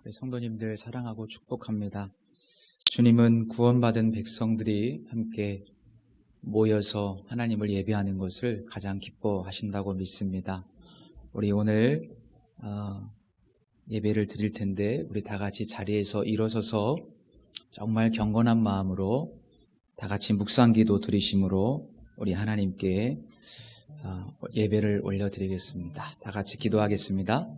우리 성도님들 사랑하고 축복합니다. 주님은 구원받은 백성들이 함께 모여서 하나님을 예배하는 것을 가장 기뻐하신다고 믿습니다. 우리 오늘 예배를 드릴 텐데 우리 다 같이 자리에서 일어서서 정말 경건한 마음으로 다 같이 묵상기도 드리심으로 우리 하나님께 예배를 올려드리겠습니다. 다 같이 기도하겠습니다.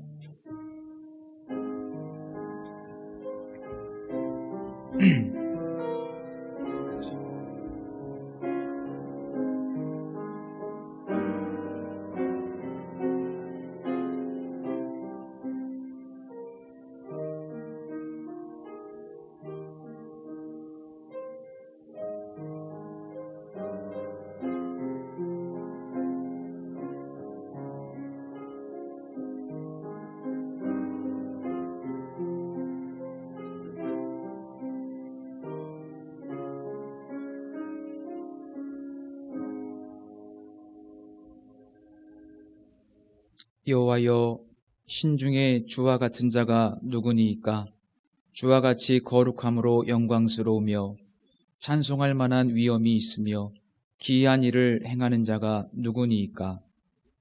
여호와여, 신중에 주와 같은 자가 누구니이까? 주와 같이 거룩함으로 영광스러우며 찬송할 만한 위엄이 있으며 기이한 일을 행하는 자가 누구니이까?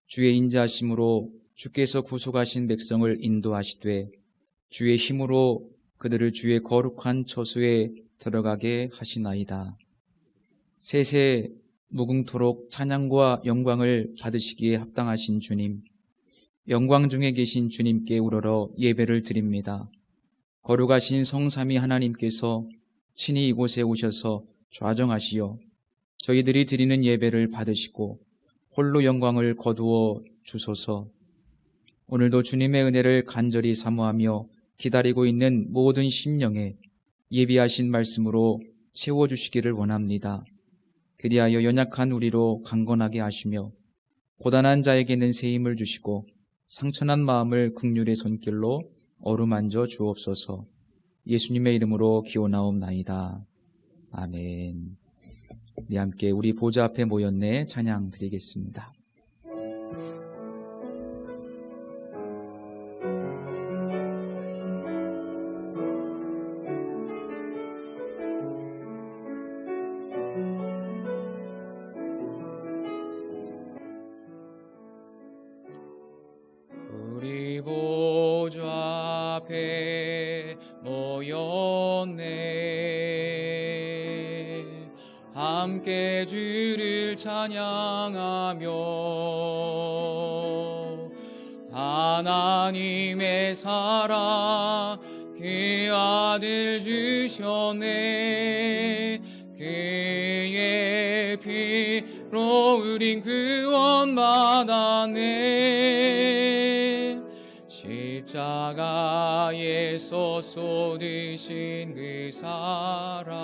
주의 인자하심으로 주께서 구속하신 백성을 인도하시되 주의 힘으로 그들을 주의 거룩한 처소에 들어가게 하시나이다. 세세 무궁토록 찬양과 영광을 받으시기에 합당하신 주님, 영광 중에 계신 주님께 우러러 예배를 드립니다. 거룩하신 성삼위 하나님께서 친히 이곳에 오셔서 좌정하시어 저희들이 드리는 예배를 받으시고 홀로 영광을 거두어 주소서. 오늘도 주님의 은혜를 간절히 사모하며 기다리고 있는 모든 심령에 예비하신 말씀으로 채워주시기를 원합니다. 그리하여 연약한 우리로 강건하게 하시며 고단한 자에게는 새 힘을 주시고 상처난 마음을 긍휼의 손길로 어루만져 주옵소서. 예수님의 이름으로 기원하옵나이다. 아멘. 우리 함께 우리 보좌 앞에 모였네 찬양 드리겠습니다. 우리 보좌 앞에 모였네 함께 주를 찬양하며 하나님의 사랑 그 아들 주셨네. 그의 피로 우린 구원받았네. 십자가에서 쏟으신 그 사랑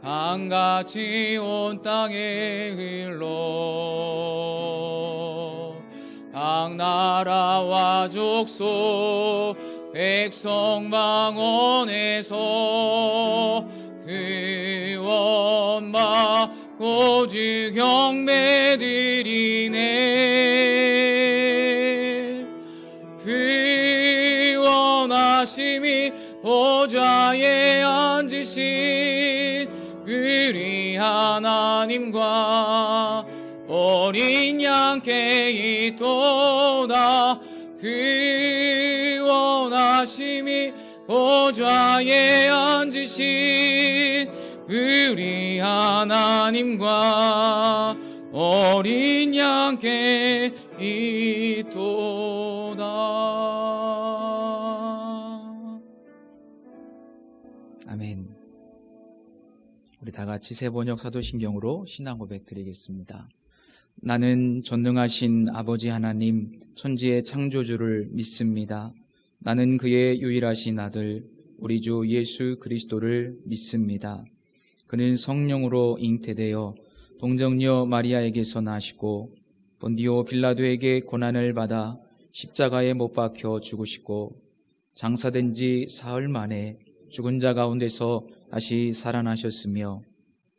강같이 온 땅에 흘러 각 나라와 족속 백성 망원에서 구원받고 주 경배드리네. 구원하심이 보좌에 앉으신 우리 하나님과 어린 양께 있도다. 구원하심이 보좌에 앉으신 우리 하나님과 어린 양께 있도다. 아멘. 우리 다 같이 세번역 사도신경으로 신앙 고백 드리겠습니다. 나는 전능하신 아버지 하나님 천지의 창조주를 믿습니다. 나는 그의 유일하신 아들 우리 주 예수 그리스도를 믿습니다. 그는 성령으로 잉태되어 동정녀 마리아에게서 나시고 본디오 빌라도에게 고난을 받아 십자가에 못 박혀 죽으시고 장사된 지 사흘 만에 죽은 자 가운데서 다시 살아나셨으며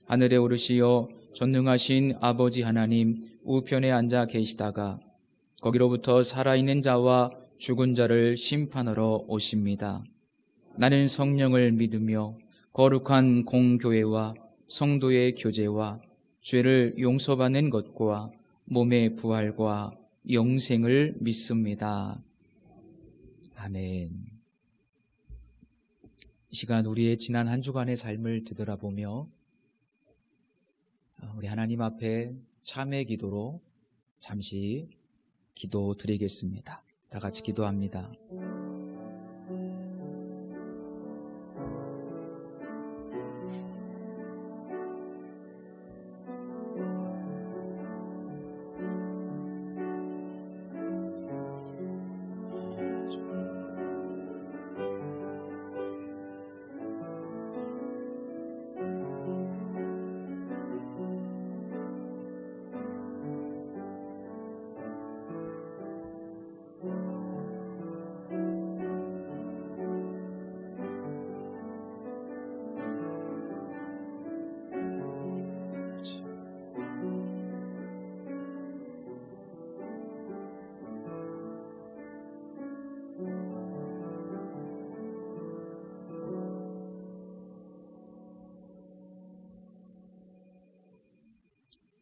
하늘에 오르시어 전능하신 아버지 하나님 우편에 앉아 계시다가 거기로부터 살아있는 자와 죽은 자를 심판하러 오십니다. 나는 성령을 믿으며 거룩한 공교회와 성도의 교제와 죄를 용서받는 것과 몸의 부활과 영생을 믿습니다. 아멘. 이 시간 우리의 지난 한 주간의 삶을 되돌아보며 우리 하나님 앞에 참회 기도로 잠시 기도 드리겠습니다. 다 같이 기도합니다.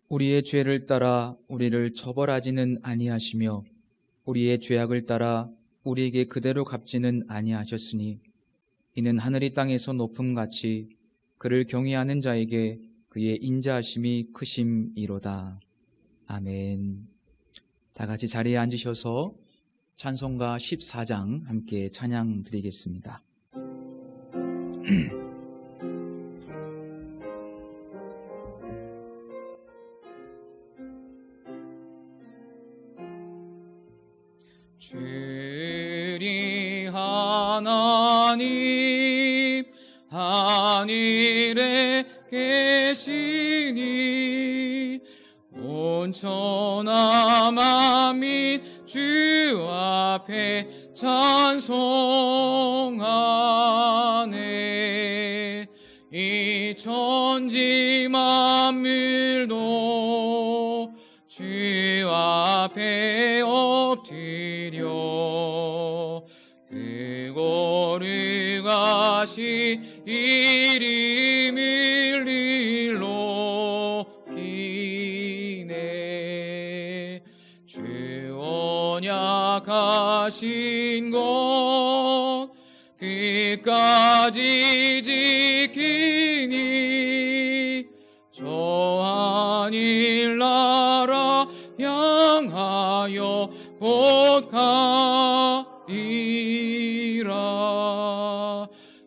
우리의 죄를 따라 우리를 처벌하지는 아니하시며 우리의 죄악을 따라 우리에게 그대로 갚지는 아니하셨으니 이는 하늘이 땅에서 높음같이 그를 경외하는 자에게 그의 인자하심이 크심이로다. 아멘. 다 같이 자리에 앉으셔서 찬송가 14장 함께 찬양 드리겠습니다. 주리 하나님 하늘에 계시니 온 천하 만민 주 앞에 찬송하네. 이 천지 만물도 주 앞에 엎드려 그 거룩하신 이름을 높이네. 주 언약하신 것 끝까지 지키니 저 하늘 나라 향하여 곧 가리라.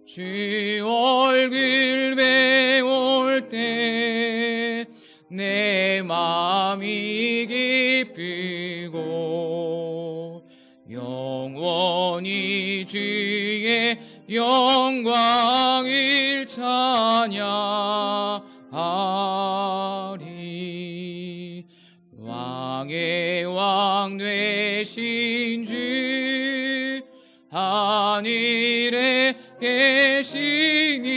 주 얼굴 배울 때 내 마음이 기쁘고 영원히 주의 영광을 찬양하리. 왕의 왕 되신 주 하늘에 계시니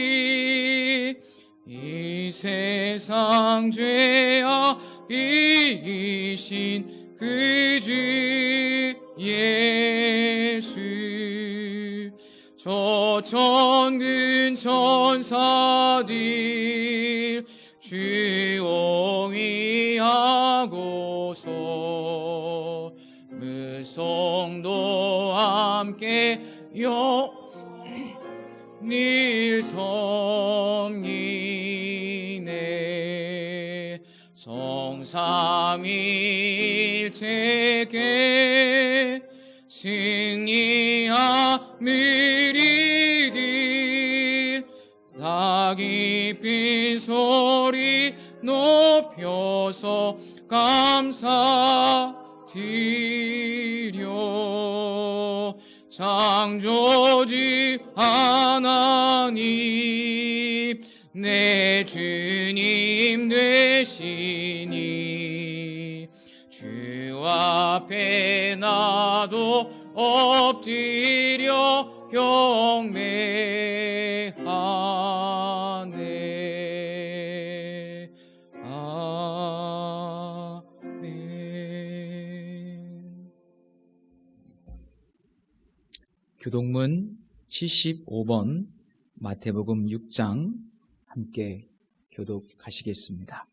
이 세상 죄악 이기신 그 주 예수. 저 천군 천사들 주옹이하고서 무성도 함께 늘 섬기네. 성삼일체께 승리함으리들 다 깊은 소리 높여서 감사드려. 창조주 하나님 내 주님 되시니 주 앞에 나도 엎드려 경배하네. 아멘. 교동문 75번 마태복음 6장 함께 교독하시겠습니다.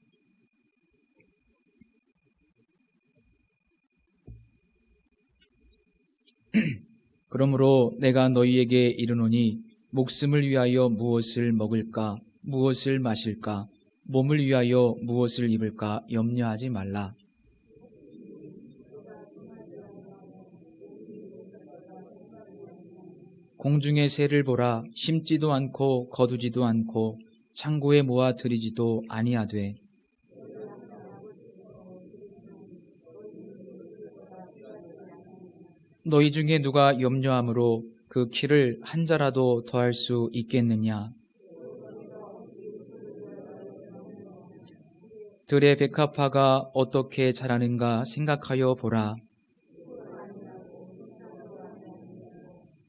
그러므로 내가 너희에게 이르노니 목숨을 위하여 무엇을 먹을까, 무엇을 마실까, 몸을 위하여 무엇을 입을까 염려하지 말라. 공중의 새를 보라. 심지도 않고 거두지도 않고 창고에 모아 들이지도 아니하되 너희 중에 누가 염려함으로 그 키를 한 자라도 더할 수 있겠느냐? 들의 백합화가 어떻게 자라는가 생각하여 보라.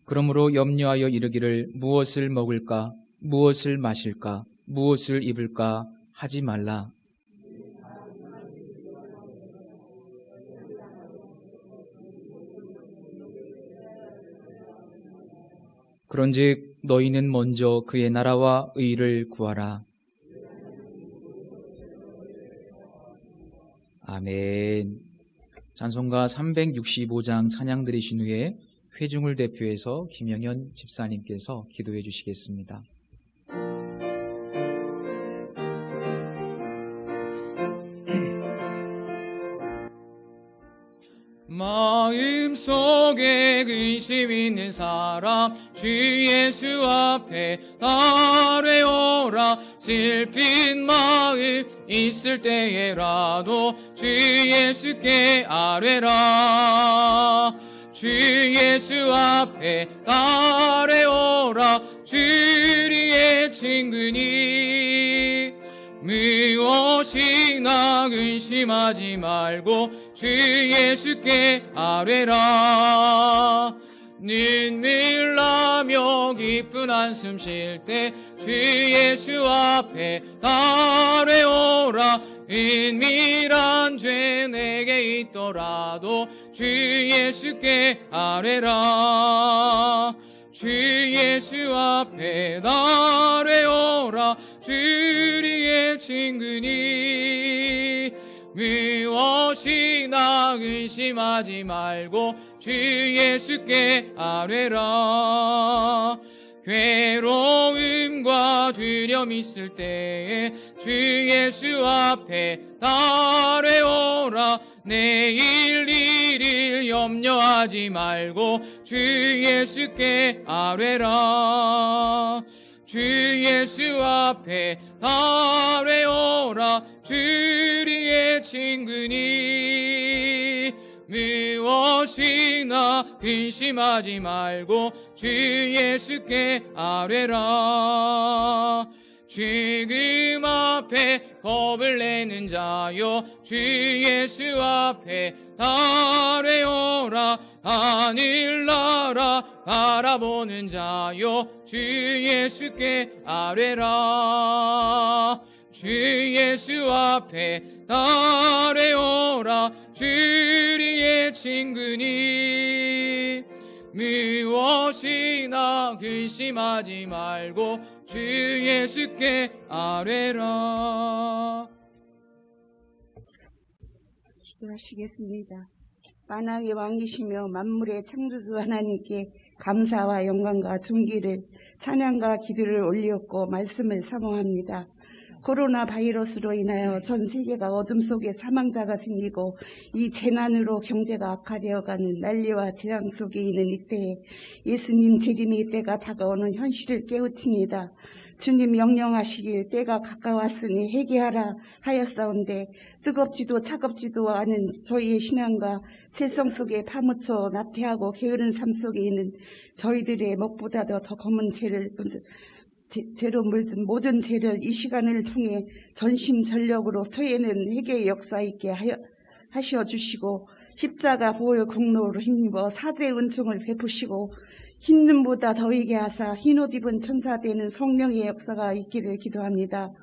그러므로 염려하여 이르기를 무엇을 먹을까, 무엇을 마실까, 무엇을 입을까 하지 말라. 그런즉 너희는 먼저 그의 나라와 의를 구하라. 아멘. 찬송가 365장 찬양 드리신 후에 회중을 대표해서 김영현 집사님께서 기도해 주시겠습니다. 마음속에 근심 있는 사람 주 예수 앞에 아뢰오라. 슬픈 마음 있을 때에라도 주 예수께 아뢰라. 주 예수 앞에 아뢰오라. 주리의 친구니 무엇이나 근심하지 말고 주 예수께 아뢰라. 눈물 나며 깊은 한숨 쉴 때 주 예수 앞에 아뢰오라. 은밀한 죄 내게 있더라도 주 예수께 아뢰라. 주 예수 앞에 아뢰오라. 주리의 친구니 무엇이나 근심하지 말고 주 예수께 아뢰라. 괴로움과 두려움 있을 때에 주 예수 앞에 아뢰오라. 내일 일일 염려하지 말고 주 예수께 아뢰라. 주 예수 앞에 아뢰오라. 주리의 친구니 무엇이나 근심하지 말고 주 예수께 아뢰라. 죽음 앞에 겁을 내는 자여 주 예수 앞에 아뢰오라. 하늘나라 바라보는 자여 주 예수께 아뢰라. 주 예수 앞에 아뢰오라. 주리의 친구니 무엇이나 근심하지 말고 주 예수께 아뢰라. 기도하시겠습니다. 만왕의 왕이시며 만물의 창조주 하나님께 감사와 영광과 존귀를 찬양과 기도를 올리었고 말씀을 사모합니다. 코로나 바이러스로 인하여 전 세계가 어둠 속에 사망자가 생기고 이 재난으로 경제가 악화되어가는 난리와 재앙 속에 있는 이때에 예수님 재림의 때가 다가오는 현실을 깨우칩니다. 주님 명령하시길 때가 가까웠으니 회개하라 하였사온데 뜨겁지도 차갑지도 않은 저희의 신앙과 세상 속에 파묻혀 나태하고 게으른 삶 속에 있는 저희들의 목보다도 더 검은 죄로 물든 모든 죄를 이 시간을 통해 전심전력으로 토해내는 회개의 역사 있게 하시어 주시고 십자가 보혈 공로로 힘입어 사죄의 은총을 베푸시고 흰 눈보다 더이게 하사 흰옷 입은 천사 되는 성령의 역사가 있기를 기도합니다.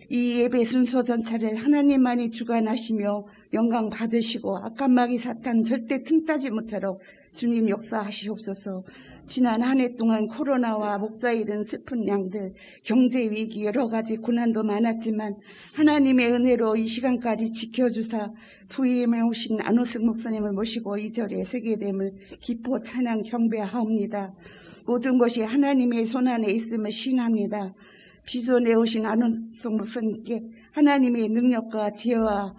이 예배 순서 전차를 하나님만이 주관하시며 영광 받으시고 악한 마귀 사탄 절대 틈타지 못하도록 주님 역사하시옵소서. 지난 한 해 동안 코로나와 목자 잃은 슬픈 양들, 경제 위기 여러 가지 고난도 많았지만 하나님의 은혜로 이 시간까지 지켜주사 부임해 오신 안우승 목사님을 모시고 이 절에 세게 됨을 기뻐 찬양 경배하옵니다. 모든 것이 하나님의 손안에 있음을 신합니다. 비전에 오신 안우승 목사님께 하나님의 능력과 지혜와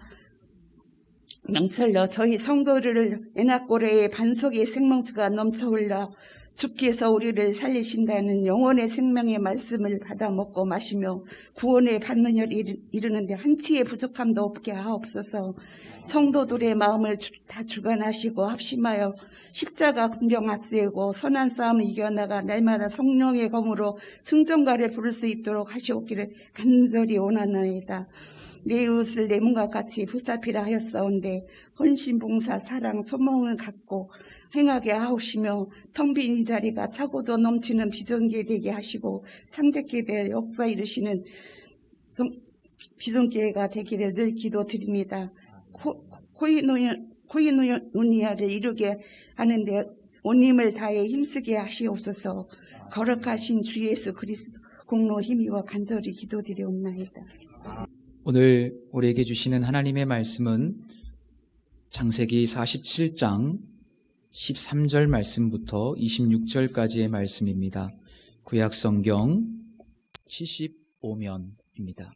명철로 저희 성도를 애나꼬레의 반석의 생명수가 넘쳐 흘러 주께서 우리를 살리신다는 영혼의 생명의 말씀을 받아 먹고 마시며 구원을 받는 일을 이루는데 한치의 부족함도 없게 하옵소서. 성도들의 마음을 다 주관하시고 합심하여 십자가 군병 앞세우고 선한 싸움을 이겨나가 날마다 성령의 검으로 승전가를 부를 수 있도록 하시옵기를 간절히 원하나이다. 내 이웃을 내 몸과 같이 불사피라 하였사온데 헌신, 봉사, 사랑, 소망을 갖고 행하게 하옵시며 텅 빈 이 자리가 차고도 넘치는 비전계 되게 하시고 창대케 되어 역사 이루시는 비전계가 되기를 늘 기도드립니다. 코이누니아를 이루게 하는데 온 힘을 다해 힘쓰게 하시옵소서. 거룩하신 주 예수 그리스도 공로 힘이와 간절히 기도드리옵나이다. 오늘 우리에게 주시는 하나님의 말씀은 창세기 47장 13절 말씀부터 26절까지의 말씀입니다. 구약성경 75면입니다.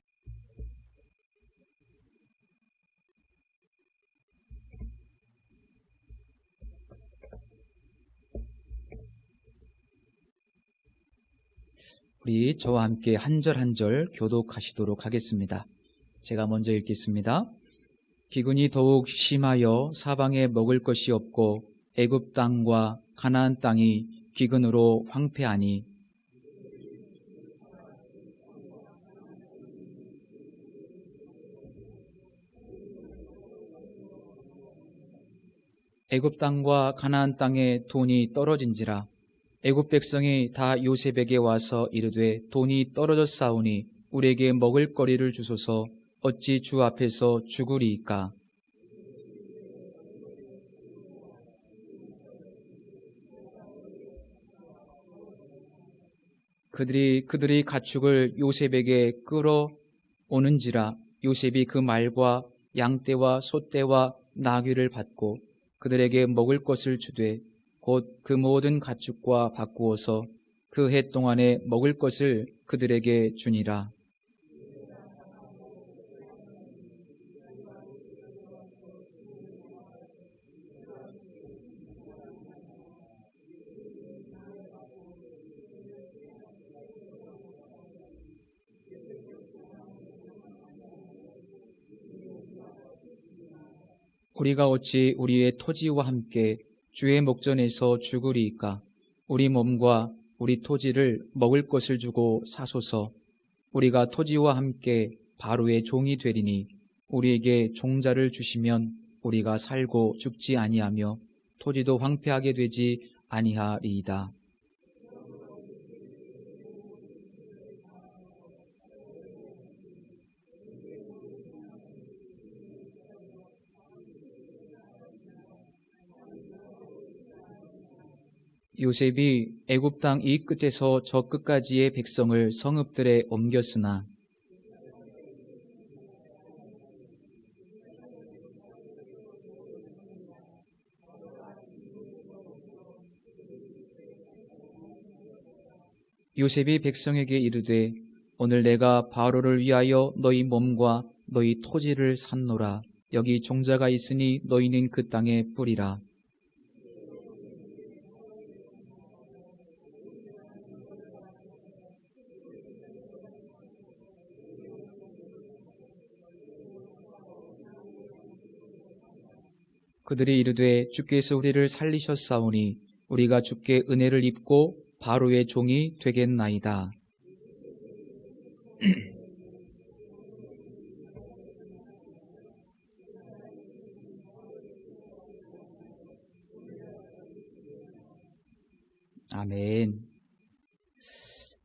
우리 저와 함께 한 절 한 절 교독하시도록 하겠습니다. 제가 먼저 읽겠습니다. 기근이 더욱 심하여 사방에 먹을 것이 없고 애굽 땅과 가나안 땅이 기근으로 황폐하니 애굽 땅과 가나안 땅에 돈이 떨어진지라. 애굽 백성이 다 요셉에게 와서 이르되 돈이 떨어졌사오니 우리에게 먹을 거리를 주소서. 어찌 주 앞에서 죽으리이까? 그들이 가축을 요셉에게 끌어오는지라. 요셉이 그 말과 양떼와 소떼와 나귀를 받고 그들에게 먹을 것을 주되 곧 그 모든 가축과 바꾸어서 그 해 동안에 먹을 것을 그들에게 주니라. 우리가 어찌 우리의 토지와 함께 주의 목전에서 죽으리이까? 우리 몸과 우리 토지를 먹을 것을 주고 사소서. 우리가 토지와 함께 바로의 종이 되리니 우리에게 종자를 주시면 우리가 살고 죽지 아니하며 토지도 황폐하게 되지 아니하리이다. 요셉이 애굽 땅 이 끝에서 저 끝까지의 백성을 성읍들에 옮겼으나 요셉이 백성에게 이르되 오늘 내가 바로를 위하여 너희 몸과 너희 토지를 샀노라. 여기 종자가 있으니 너희는 그 땅에 뿌리라. 그들이 이르되 주께서 우리를 살리셨사오니 우리가 주께 은혜를 입고 바로의 종이 되겠나이다. 아멘.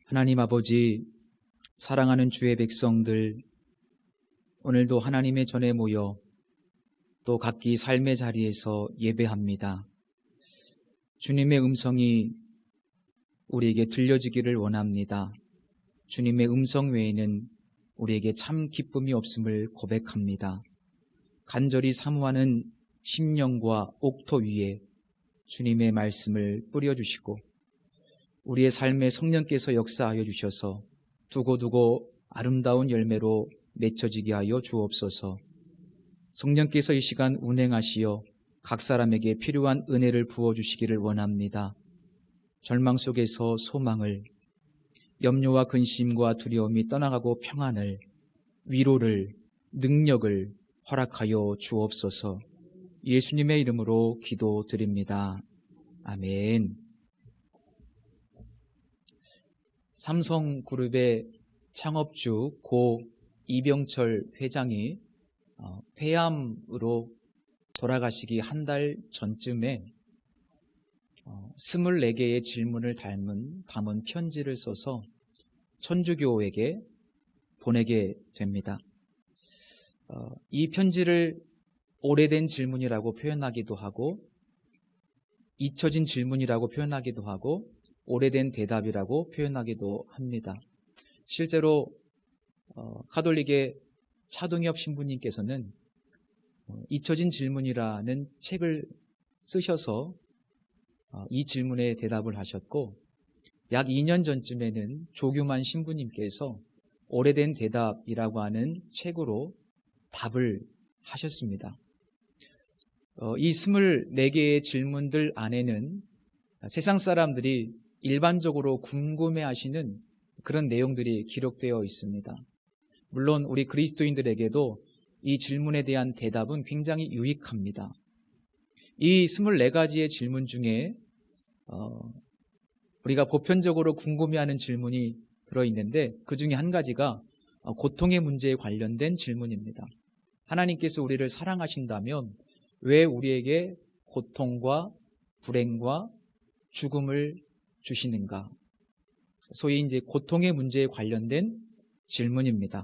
하나님 아버지, 사랑하는 주의 백성들, 오늘도 하나님의 전에 모여 또 각기 삶의 자리에서 예배합니다. 주님의 음성이 우리에게 들려지기를 원합니다. 주님의 음성 외에는 우리에게 참 기쁨이 없음을 고백합니다. 간절히 사모하는 심령과 옥토 위에 주님의 말씀을 뿌려주시고 우리의 삶에 성령께서 역사하여 주셔서 두고두고 아름다운 열매로 맺혀지게 하여 주옵소서. 성령께서 이 시간 운행하시어 각 사람에게 필요한 은혜를 부어주시기를 원합니다. 절망 속에서 소망을, 염려와 근심과 두려움이 떠나가고 평안을, 위로를, 능력을 허락하여 주옵소서. 예수님의 이름으로 기도드립니다. 아멘. 삼성그룹의 창업주 고 이병철 회장이 폐암으로 돌아가시기 한 달 전쯤에 24개의 질문을 담은 편지를 써서 천주교에게 보내게 됩니다. 이 편지를 오래된 질문이라고 표현하기도 하고 잊혀진 질문이라고 표현하기도 하고 오래된 대답이라고 표현하기도 합니다. 실제로 가톨릭의 차동엽 신부님께서는 잊혀진 질문이라는 책을 쓰셔서 이 질문에 대답을 하셨고 약 2년 전쯤에는 조규만 신부님께서 오래된 대답이라고 하는 책으로 답을 하셨습니다. 이 24개의 질문들 안에는 세상 사람들이 일반적으로 궁금해하시는 그런 내용들이 기록되어 있습니다. 물론 우리 그리스도인들에게도 이 질문에 대한 대답은 굉장히 유익합니다. 이 24가지의 질문 중에 우리가 보편적으로 궁금해하는 질문이 들어있는데 그 중에 한 가지가 고통의 문제에 관련된 질문입니다. 하나님께서 우리를 사랑하신다면 왜 우리에게 고통과 불행과 죽음을 주시는가? 소위 이제 고통의 문제에 관련된 질문입니다.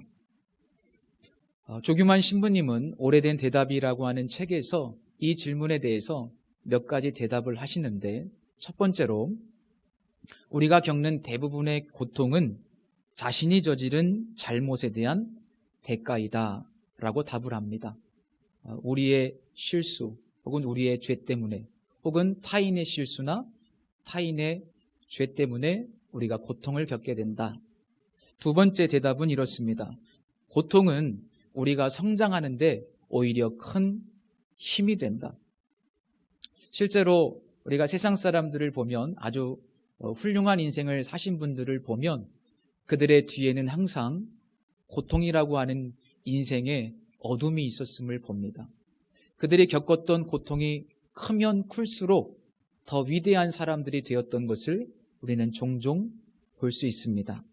조규만 신부님은 오래된 대답이라고 하는 책에서 이 질문에 대해서 몇 가지 대답을 하시는데 첫 번째로 우리가 겪는 대부분의 고통은 자신이 저지른 잘못에 대한 대가이다 라고 답을 합니다. 우리의 실수 혹은 우리의 죄 때문에 혹은 타인의 실수나 타인의 죄 때문에 우리가 고통을 겪게 된다. 두 번째 대답은 이렇습니다. 고통은 우리가 성장하는데 오히려 큰 힘이 된다. 실제로 우리가 세상 사람들을 보면 아주 훌륭한 인생을 사신 분들을 보면 그들의 뒤에는 항상 고통이라고 하는 인생에 어둠이 있었음을 봅니다. 그들이 겪었던 고통이 크면 클수록 더 위대한 사람들이 되었던 것을 우리는 종종 볼 수 있습니다.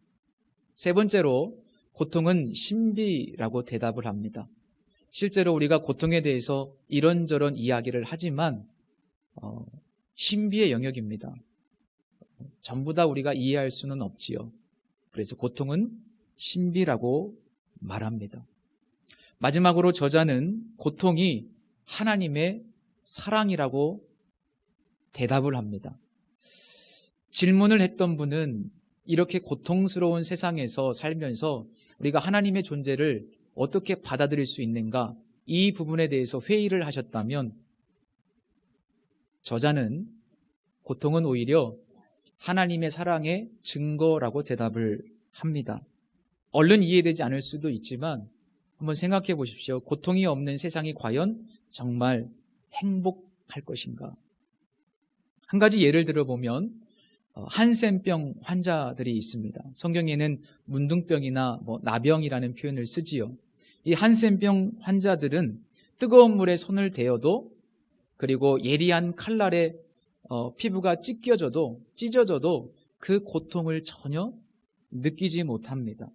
세 번째로 고통은 신비라고 대답을 합니다. 실제로 우리가 고통에 대해서 이런저런 이야기를 하지만 신비의 영역입니다. 전부 다 우리가 이해할 수는 없지요. 그래서 고통은 신비라고 말합니다. 마지막으로 저자는 고통이 하나님의 사랑이라고 대답을 합니다. 질문을 했던 분은 이렇게 고통스러운 세상에서 살면서 우리가 하나님의 존재를 어떻게 받아들일 수 있는가? 이 부분에 대해서 회의를 하셨다면 저자는 고통은 오히려 하나님의 사랑의 증거라고 대답을 합니다. 얼른 이해되지 않을 수도 있지만 한번 생각해 보십시오. 고통이 없는 세상이 과연 정말 행복할 것인가? 한 가지 예를 들어보면 한센병 환자들이 있습니다. 성경에는 문둥병이나 나병이라는 표현을 쓰지요. 이 한센병 환자들은 뜨거운 물에 손을 대어도 그리고 예리한 칼날에 피부가 찢어져도 그 고통을 전혀 느끼지 못합니다.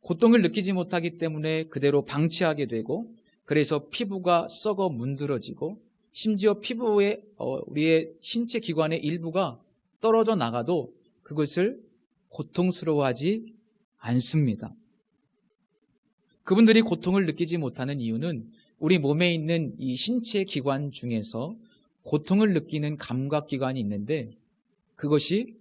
고통을 느끼지 못하기 때문에 그대로 방치하게 되고 그래서 피부가 썩어 문드러지고 심지어 피부에 우리의 신체 기관의 일부가 떨어져 나가도 그것을 고통스러워하지 않습니다. 그분들이 고통을 느끼지 못하는 이유는 우리 몸에 있는 이 신체 기관 중에서 고통을 느끼는 감각기관이 있는데 그것이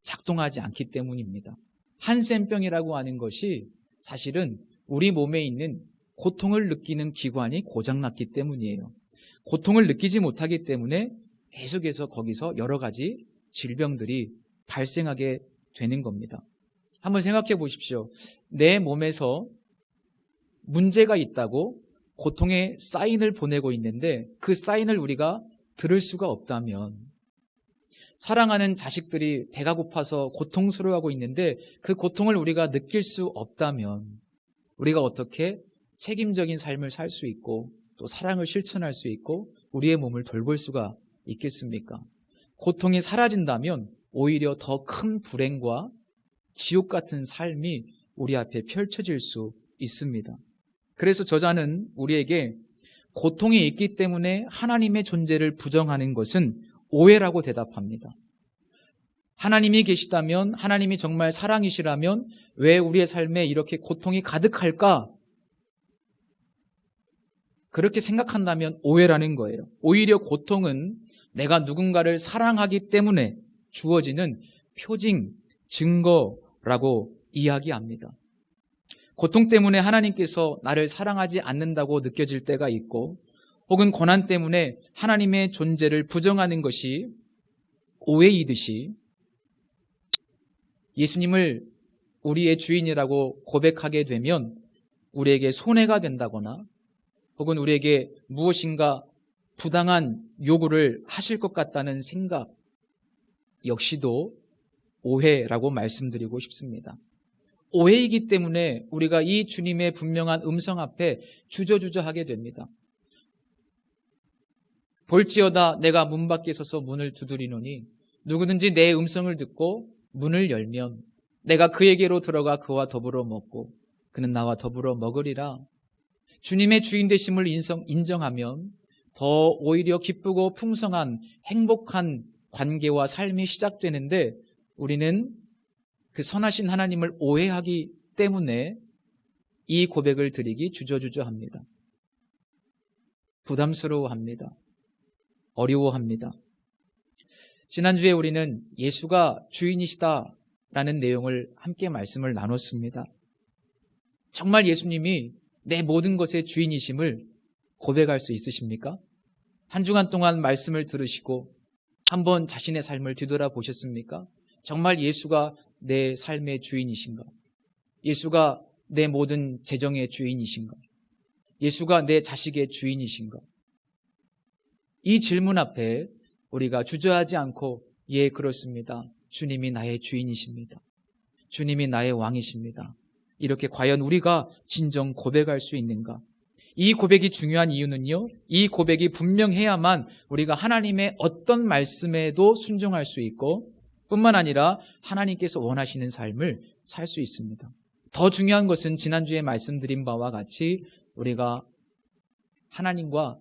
작동하지 않기 때문입니다. 한센병이라고 하는 것이 사실은 우리 몸에 있는 고통을 느끼는 기관이 고장났기 때문이에요. 고통을 느끼지 못하기 때문에 계속해서 거기서 여러 가지 질병들이 발생하게 되는 겁니다. 한번 생각해 보십시오. 내 몸에서 문제가 있다고 고통의 사인을 보내고 있는데 그 사인을 우리가 들을 수가 없다면, 사랑하는 자식들이 배가 고파서 고통스러워하고 있는데 그 고통을 우리가 느낄 수 없다면 우리가 어떻게 책임적인 삶을 살 수 있고 또 사랑을 실천할 수 있고 우리의 몸을 돌볼 수가 있겠습니까? 고통이 사라진다면 오히려 더 큰 불행과 지옥 같은 삶이 우리 앞에 펼쳐질 수 있습니다. 그래서 저자는 우리에게 고통이 있기 때문에 하나님의 존재를 부정하는 것은 오해라고 대답합니다. 하나님이 계시다면, 하나님이 정말 사랑이시라면 왜 우리의 삶에 이렇게 고통이 가득할까? 그렇게 생각한다면 오해라는 거예요. 오히려 고통은 내가 누군가를 사랑하기 때문에 주어지는 표징, 증거라고 이야기합니다. 고통 때문에 하나님께서 나를 사랑하지 않는다고 느껴질 때가 있고, 혹은 고난 때문에 하나님의 존재를 부정하는 것이 오해이듯이 예수님을 우리의 주인이라고 고백하게 되면 우리에게 손해가 된다거나 혹은 우리에게 무엇인가 부당한 요구를 하실 것 같다는 생각 역시도 오해라고 말씀드리고 싶습니다. 오해이기 때문에 우리가 이 주님의 분명한 음성 앞에 주저주저하게 됩니다. 볼지어다 내가 문 밖에 서서 문을 두드리노니 누구든지 내 음성을 듣고 문을 열면 내가 그에게로 들어가 그와 더불어 먹고 그는 나와 더불어 먹으리라. 주님의 주인 되심을 인정하면 더 오히려 기쁘고 풍성한 행복한 관계와 삶이 시작되는데, 우리는 그 선하신 하나님을 오해하기 때문에 이 고백을 드리기 주저주저합니다. 부담스러워합니다. 어려워합니다. 지난주에 우리는 예수가 주인이시다라는 내용을 함께 말씀을 나눴습니다. 정말 예수님이 내 모든 것의 주인이심을 고백할 수 있으십니까? 한 주간 동안 말씀을 들으시고 한번 자신의 삶을 뒤돌아보셨습니까? 정말 예수가 내 삶의 주인이신가? 예수가 내 모든 재정의 주인이신가? 예수가 내 자식의 주인이신가? 이 질문 앞에 우리가 주저하지 않고 예, 그렇습니다. 주님이 나의 주인이십니다. 주님이 나의 왕이십니다. 이렇게 과연 우리가 진정 고백할 수 있는가? 이 고백이 중요한 이유는요, 이 고백이 분명해야만 우리가 하나님의 어떤 말씀에도 순종할 수 있고 뿐만 아니라 하나님께서 원하시는 삶을 살 수 있습니다. 더 중요한 것은 지난주에 말씀드린 바와 같이 우리가 하나님과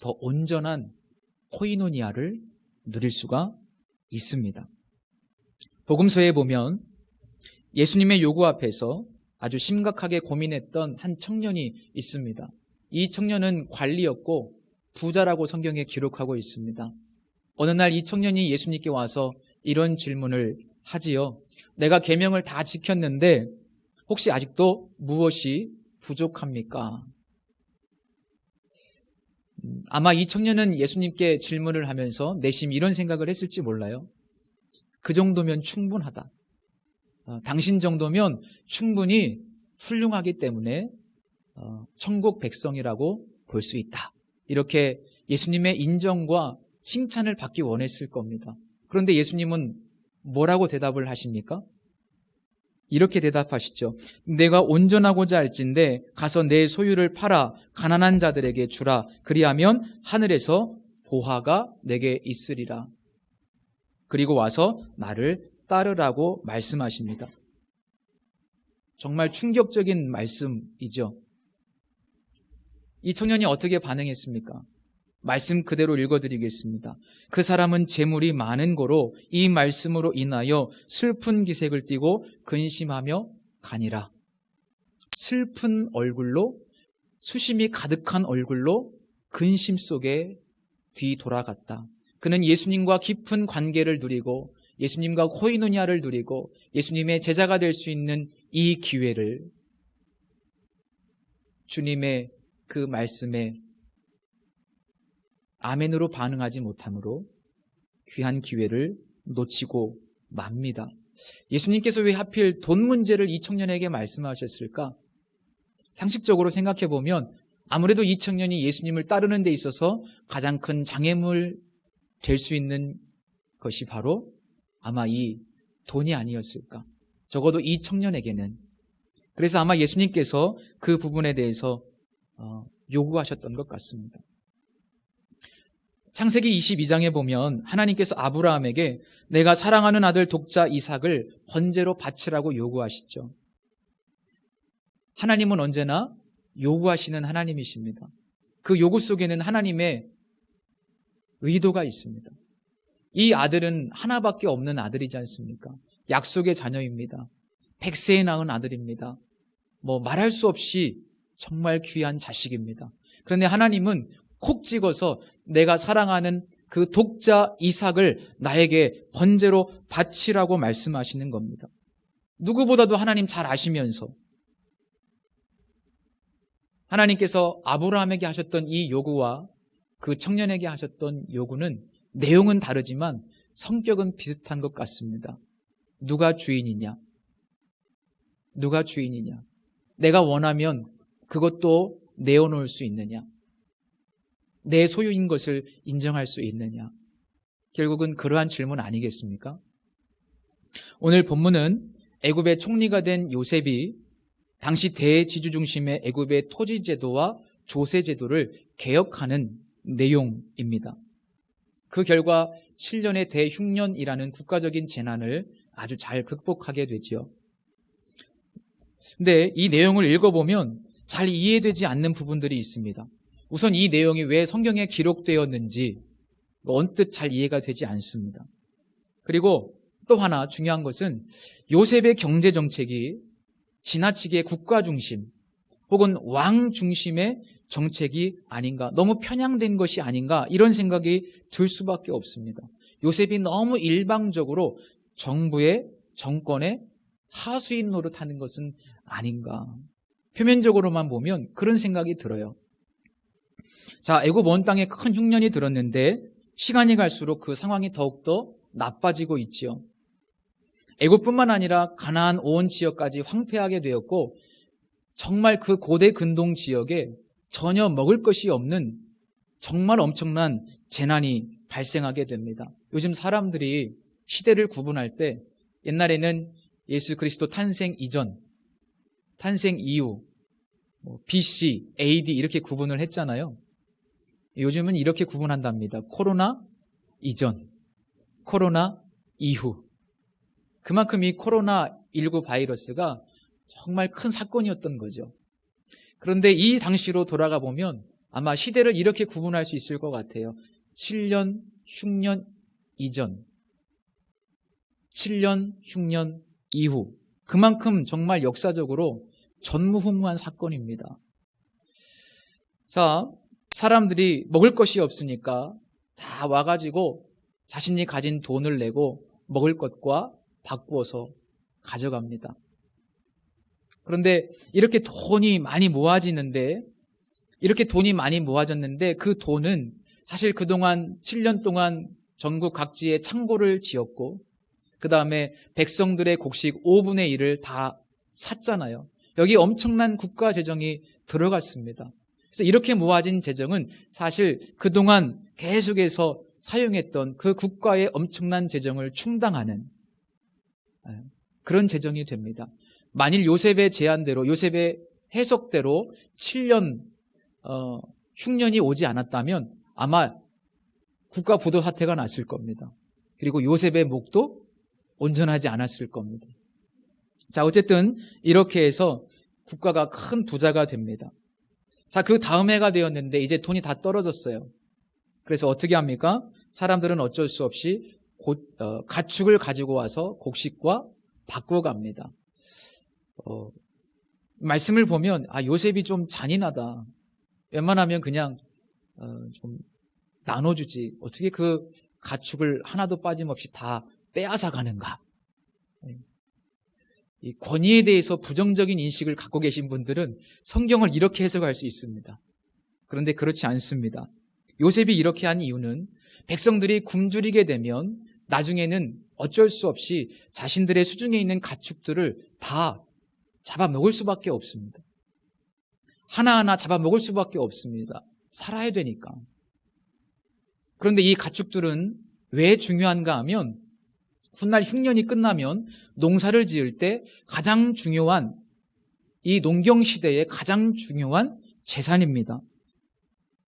더 온전한 코이노니아를 누릴 수가 있습니다. 복음서에 보면 예수님의 요구 앞에서 아주 심각하게 고민했던 한 청년이 있습니다. 이 청년은 관리였고 부자라고 성경에 기록하고 있습니다. 어느 날 이 청년이 예수님께 와서 이런 질문을 하지요. 내가 계명을 다 지켰는데 혹시 아직도 무엇이 부족합니까? 아마 이 청년은 예수님께 질문을 하면서 내심 이런 생각을 했을지 몰라요. 그 정도면 충분하다. 당신 정도면 충분히 훌륭하기 때문에 천국 백성이라고 볼 수 있다. 이렇게 예수님의 인정과 칭찬을 받기 원했을 겁니다. 그런데 예수님은 뭐라고 대답을 하십니까? 이렇게 대답하시죠. 내가 온전하고자 할진대 가서 내 소유를 팔아 가난한 자들에게 주라. 그리하면 하늘에서 보화가 내게 있으리라. 그리고 와서 나를 따르라고 말씀하십니다. 정말 충격적인 말씀이죠. 이 청년이 어떻게 반응했습니까? 말씀 그대로 읽어드리겠습니다. 그 사람은 재물이 많은 고로 이 말씀으로 인하여 슬픈 기색을 띠고 근심하며 가니라. 슬픈 얼굴로, 수심이 가득한 얼굴로 근심 속에 뒤돌아갔다. 그는 예수님과 깊은 관계를 누리고 예수님과 코이노니아를 누리고 예수님의 제자가 될 수 있는 이 기회를 주님의 그 말씀에 아멘으로 반응하지 못함으로 귀한 기회를 놓치고 맙니다. 예수님께서 왜 하필 돈 문제를 이 청년에게 말씀하셨을까? 상식적으로 생각해 보면 아무래도 이 청년이 예수님을 따르는 데 있어서 가장 큰 장애물 될 수 있는 것이 바로 아마 이 돈이 아니었을까? 적어도 이 청년에게는. 그래서 아마 예수님께서 그 부분에 대해서 요구하셨던 것 같습니다. 창세기 22장에 보면 하나님께서 아브라함에게 내가 사랑하는 아들 독자 이삭을 번제로 바치라고 요구하시죠. 하나님은 언제나 요구하시는 하나님이십니다. 그 요구 속에는 하나님의 의도가 있습니다. 이 아들은 하나밖에 없는 아들이지 않습니까? 약속의 자녀입니다. 100세에 낳은 아들입니다. 말할 수 없이 정말 귀한 자식입니다. 그런데 하나님은 콕 찍어서 내가 사랑하는 그 독자 이삭을 나에게 번제로 바치라고 말씀하시는 겁니다. 누구보다도 하나님 잘 아시면서 하나님께서 아브라함에게 하셨던 이 요구와 그 청년에게 하셨던 요구는 내용은 다르지만 성격은 비슷한 것 같습니다. 누가 주인이냐? 누가 주인이냐? 내가 원하면 그것도 내어놓을 수 있느냐? 내 소유인 것을 인정할 수 있느냐? 결국은 그러한 질문 아니겠습니까? 오늘 본문은 애굽의 총리가 된 요셉이 당시 대지주 중심의 애굽의 토지제도와 조세제도를 개혁하는 내용입니다. 그 결과 7년의 대흉년이라는 국가적인 재난을 아주 잘 극복하게 되지요. 근데 이 내용을 읽어보면 잘 이해되지 않는 부분들이 있습니다. 우선 이 내용이 왜 성경에 기록되었는지 언뜻 잘 이해가 되지 않습니다. 그리고 또 하나 중요한 것은 요셉의 경제 정책이 지나치게 국가 중심 혹은 왕 중심의 정책이 아닌가, 너무 편향된 것이 아닌가 이런 생각이 들 수밖에 없습니다. 요셉이 너무 일방적으로 정부의 정권의 하수인 노릇하는 것은 아닌가. 표면적으로만 보면 그런 생각이 들어요. 자, 애굽 온 땅에 큰 흉년이 들었는데 시간이 갈수록 그 상황이 더욱더 나빠지고 있지요. 애굽뿐만 아니라 가나안 온 지역까지 황폐하게 되었고 정말 그 고대 근동 지역에 전혀 먹을 것이 없는 정말 엄청난 재난이 발생하게 됩니다. 요즘 사람들이 시대를 구분할 때 옛날에는 예수 그리스도 탄생 이전, 탄생 이후, BC, AD 이렇게 구분을 했잖아요. 요즘은 이렇게 구분한답니다. 코로나 이전, 코로나 이후. 그만큼 이 코로나19 바이러스가 정말 큰 사건이었던 거죠. 그런데 이 당시로 돌아가 보면 아마 시대를 이렇게 구분할 수 있을 것 같아요. 7년, 흉년 이전, 7년, 흉년 이후. 그만큼 정말 역사적으로 전무후무한 사건입니다. 자, 사람들이 먹을 것이 없으니까 다 와가지고 자신이 가진 돈을 내고 먹을 것과 바꾸어서 가져갑니다. 그런데 이렇게 돈이 많이 모아지는데, 이렇게 돈이 많이 모아졌는데 그 돈은 사실 그동안 7년 동안 전국 각지에 창고를 지었고 그 다음에 백성들의 곡식 5분의 1을 다 샀잖아요. 여기 엄청난 국가 재정이 들어갔습니다. 그래서 이렇게 모아진 재정은 사실 그동안 계속해서 사용했던 그 국가의 엄청난 재정을 충당하는 그런 재정이 됩니다. 만일 요셉의 제안대로, 요셉의 해석대로 7년 흉년이 오지 않았다면 아마 국가 부도 사태가 났을 겁니다. 그리고 요셉의 목도 온전하지 않았을 겁니다. 자, 어쨌든 이렇게 해서 국가가 큰 부자가 됩니다. 자, 그 다음 해가 되었는데 이제 돈이 다 떨어졌어요. 그래서 어떻게 합니까? 사람들은 어쩔 수 없이 가축을 가지고 와서 곡식과 바꾸어 갑니다. 말씀을 보면 요셉이 좀 잔인하다. 웬만하면 그냥 좀 나눠주지. 어떻게 그 가축을 하나도 빠짐없이 다 빼앗아 가는가? 이 권위에 대해서 부정적인 인식을 갖고 계신 분들은 성경을 이렇게 해석할 수 있습니다. 그런데 그렇지 않습니다. 요셉이 이렇게 한 이유는 백성들이 굶주리게 되면 나중에는 어쩔 수 없이 자신들의 수중에 있는 가축들을 다 잡아먹을 수밖에 없습니다. 하나하나 잡아먹을 수밖에 없습니다. 살아야 되니까. 그런데 이 가축들은 왜 중요한가 하면 훗날 흉년이 끝나면 농사를 지을 때 가장 중요한, 이 농경시대의 가장 중요한 재산입니다.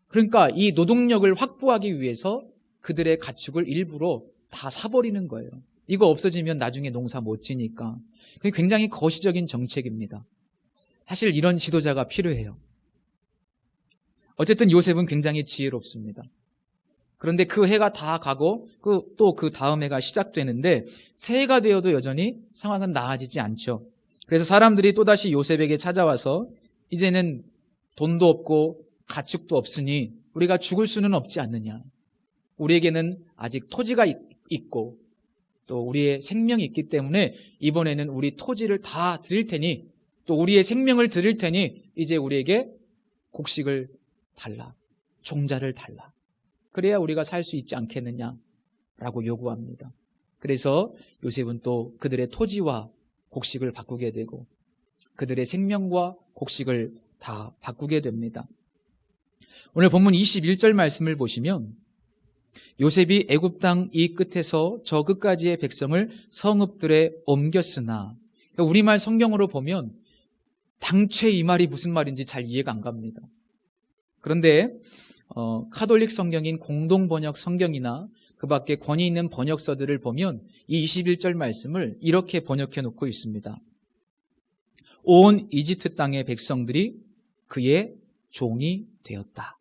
그러니까 이 노동력을 확보하기 위해서 그들의 가축을 일부러 다 사버리는 거예요. 이거 없어지면 나중에 농사 못 지니까. 그게 굉장히 거시적인 정책입니다. 사실 이런 지도자가 필요해요. 어쨌든 요셉은 굉장히 지혜롭습니다. 그런데 그 해가 다 가고 또 그 다음 해가 시작되는데 새해가 되어도 여전히 상황은 나아지지 않죠. 그래서 사람들이 또다시 요셉에게 찾아와서 이제는 돈도 없고 가축도 없으니 우리가 죽을 수는 없지 않느냐. 우리에게는 아직 토지가 있고 또 우리의 생명이 있기 때문에 이번에는 우리 토지를 다 드릴 테니 또 우리의 생명을 드릴 테니 이제 우리에게 곡식을 달라. 종자를 달라. 그래야 우리가 살 수 있지 않겠느냐라고 요구합니다. 그래서 요셉은 또 그들의 토지와 곡식을 바꾸게 되고 그들의 생명과 곡식을 다 바꾸게 됩니다. 오늘 본문 21절 말씀을 보시면 요셉이 애굽 땅 이 끝에서 저 끝까지의 백성을 성읍들에 옮겼으나, 우리말 성경으로 보면 당최 이 말이 무슨 말인지 잘 이해가 안 갑니다. 그런데 카톨릭 성경인 공동번역 성경이나 그 밖에 권위 있는 번역서들을 보면 이 21절 말씀을 이렇게 번역해 놓고 있습니다. 온 이집트 땅의 백성들이 그의 종이 되었다.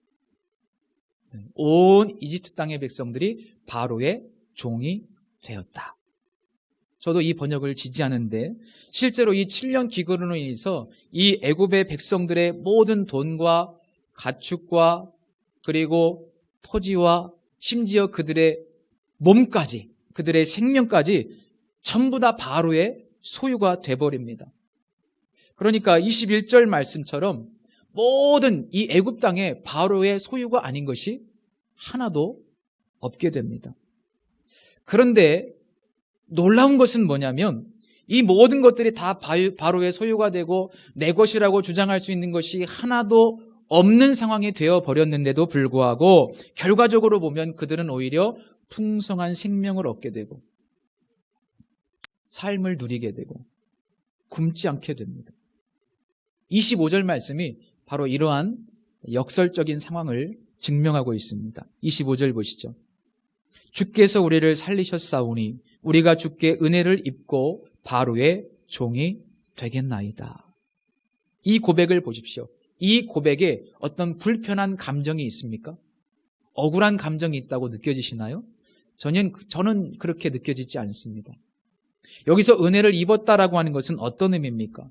온 이집트 땅의 백성들이 바로의 종이 되었다. 저도 이 번역을 지지하는데 실제로 이 7년 기근으로 인해서 이 애굽의 백성들의 모든 돈과 가축과 그리고 토지와 심지어 그들의 몸까지, 그들의 생명까지 전부 다 바로의 소유가 돼버립니다. 그러니까 21절 말씀처럼 모든 이 애굽 땅에 바로의 소유가 아닌 것이 하나도 없게 됩니다. 그런데 놀라운 것은 뭐냐면 이 모든 것들이 다 바로의 소유가 되고 내 것이라고 주장할 수 있는 것이 하나도 없는 상황이 되어버렸는데도 불구하고 결과적으로 보면 그들은 오히려 풍성한 생명을 얻게 되고 삶을 누리게 되고 굶지 않게 됩니다. 25절 말씀이 바로 이러한 역설적인 상황을 증명하고 있습니다. 25절 보시죠. 주께서 우리를 살리셨사오니 우리가 주께 은혜를 입고 바로의 종이 되겠나이다. 이 고백을 보십시오. 이 고백에 어떤 불편한 감정이 있습니까? 억울한 감정이 있다고 느껴지시나요? 저는 그렇게 느껴지지 않습니다. 여기서 은혜를 입었다라고 하는 것은 어떤 의미입니까?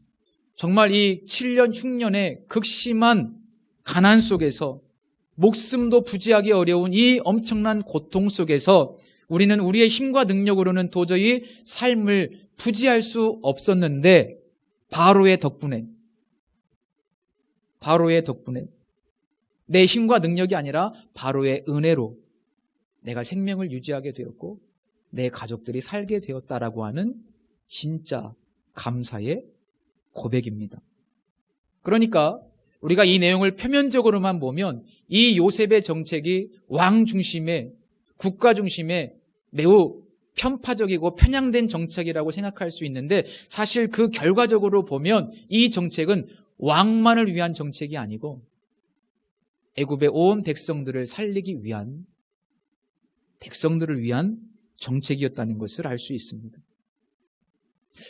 정말 이 7년 흉년의 극심한 가난 속에서 목숨도 부지하기 어려운 이 엄청난 고통 속에서 우리는 우리의 힘과 능력으로는 도저히 삶을 부지할 수 없었는데 바로의 덕분에 내 힘과 능력이 아니라 바로의 은혜로 내가 생명을 유지하게 되었고 내 가족들이 살게 되었다라고 하는 진짜 감사의 고백입니다. 그러니까 우리가 이 내용을 표면적으로만 보면 이 요셉의 정책이 왕 중심의, 국가 중심의 매우 편파적이고 편향된 정책이라고 생각할 수 있는데 사실 그 결과적으로 보면 이 정책은 왕만을 위한 정책이 아니고 애굽의 온 백성들을 살리기 위한, 백성들을 위한 정책이었다는 것을 알 수 있습니다.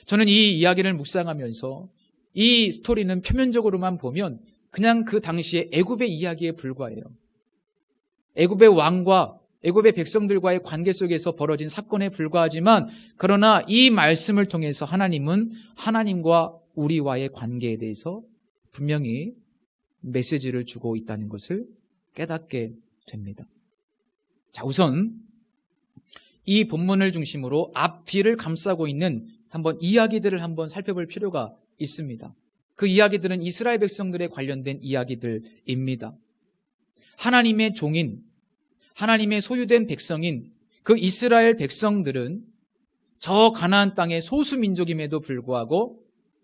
저는 이 이야기를 묵상하면서 이 스토리는 표면적으로만 보면 그냥 그 당시의 애굽의 이야기에 불과해요. 애굽의 왕과 애굽의 백성들과의 관계 속에서 벌어진 사건에 불과하지만 그러나 이 말씀을 통해서 하나님은 하나님과 우리와의 관계에 대해서 분명히 메시지를 주고 있다는 것을 깨닫게 됩니다. 자, 우선 이 본문을 중심으로 앞뒤를 감싸고 있는 한번 이야기들을 한번 살펴볼 필요가 있습니다. 그 이야기들은 이스라엘 백성들에 관련된 이야기들입니다. 하나님의 종인, 하나님의 소유된 백성인 그 이스라엘 백성들은 저 가나안 땅의 소수 민족임에도 불구하고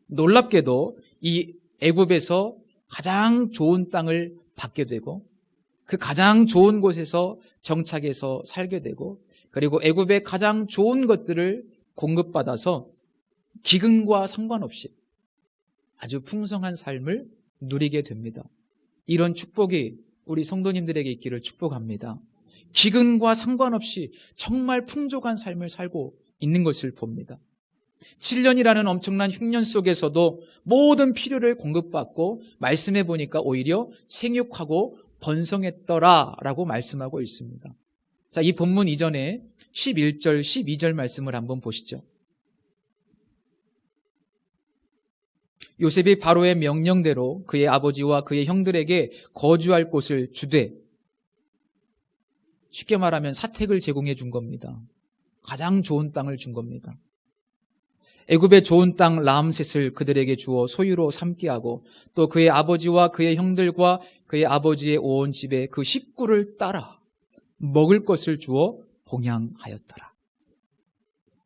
놀랍게도 이 애굽에서 가장 좋은 땅을 받게 되고 그 가장 좋은 곳에서 정착해서 살게 되고 그리고 애굽의 가장 좋은 것들을 공급받아서 기근과 상관없이 아주 풍성한 삶을 누리게 됩니다. 이런 축복이 우리 성도님들에게 있기를 축복합니다. 기근과 상관없이 정말 풍족한 삶을 살고 있는 것을 봅니다. 7년이라는 엄청난 흉년 속에서도 모든 필요를 공급받고 말씀해 보니까 오히려 생육하고 번성했더라라고 말씀하고 있습니다. 자, 이 본문 이전에 11절, 12절 말씀을 한번 보시죠. 요셉이 바로의 명령대로 그의 아버지와 그의 형들에게 거주할 곳을 주되, 쉽게 말하면 사택을 제공해 준 겁니다. 가장 좋은 땅을 준 겁니다. 애굽의 좋은 땅 라암셋을 그들에게 주어 소유로 삼게 하고 또 그의 아버지와 그의 형들과 그의 아버지의 온 집에 그 식구를 따라 먹을 것을 주어 봉양하였더라.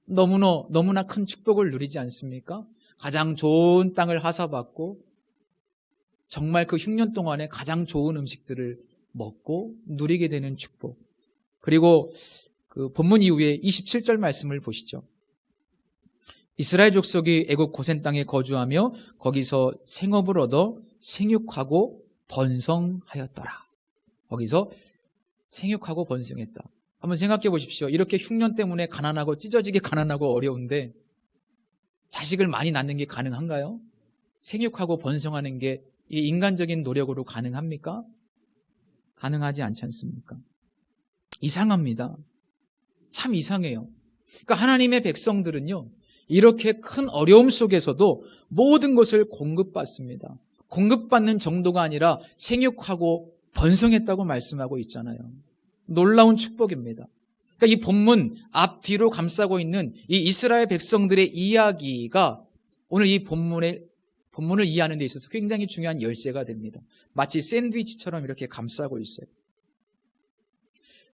너무나 큰 축복을 누리지 않습니까? 가장 좋은 땅을 하사받고 정말 그 흉년 동안에 가장 좋은 음식들을 먹고 누리게 되는 축복. 그리고 그 본문 이후에 27절 말씀을 보시죠. 이스라엘 족속이 애굽 고센 땅에 거주하며 거기서 생업을 얻어 생육하고 번성하였더라. 거기서 생육하고 번성했다. 한번 생각해 보십시오. 이렇게 흉년 때문에 가난하고 찢어지게 가난하고 어려운데 자식을 많이 낳는 게 가능한가요? 생육하고 번성하는 게 이 인간적인 노력으로 가능합니까? 가능하지 않지 않습니까? 이상합니다. 참 이상해요. 그러니까 하나님의 백성들은요, 이렇게 큰 어려움 속에서도 모든 것을 공급받습니다. 공급받는 정도가 아니라 생육하고 번성했다고 말씀하고 있잖아요. 놀라운 축복입니다. 그러니까 이 본문 앞뒤로 감싸고 있는 이 이스라엘 백성들의 이야기가 오늘 이 본문을 이해하는 데 있어서 굉장히 중요한 열쇠가 됩니다. 마치 샌드위치처럼 이렇게 감싸고 있어요.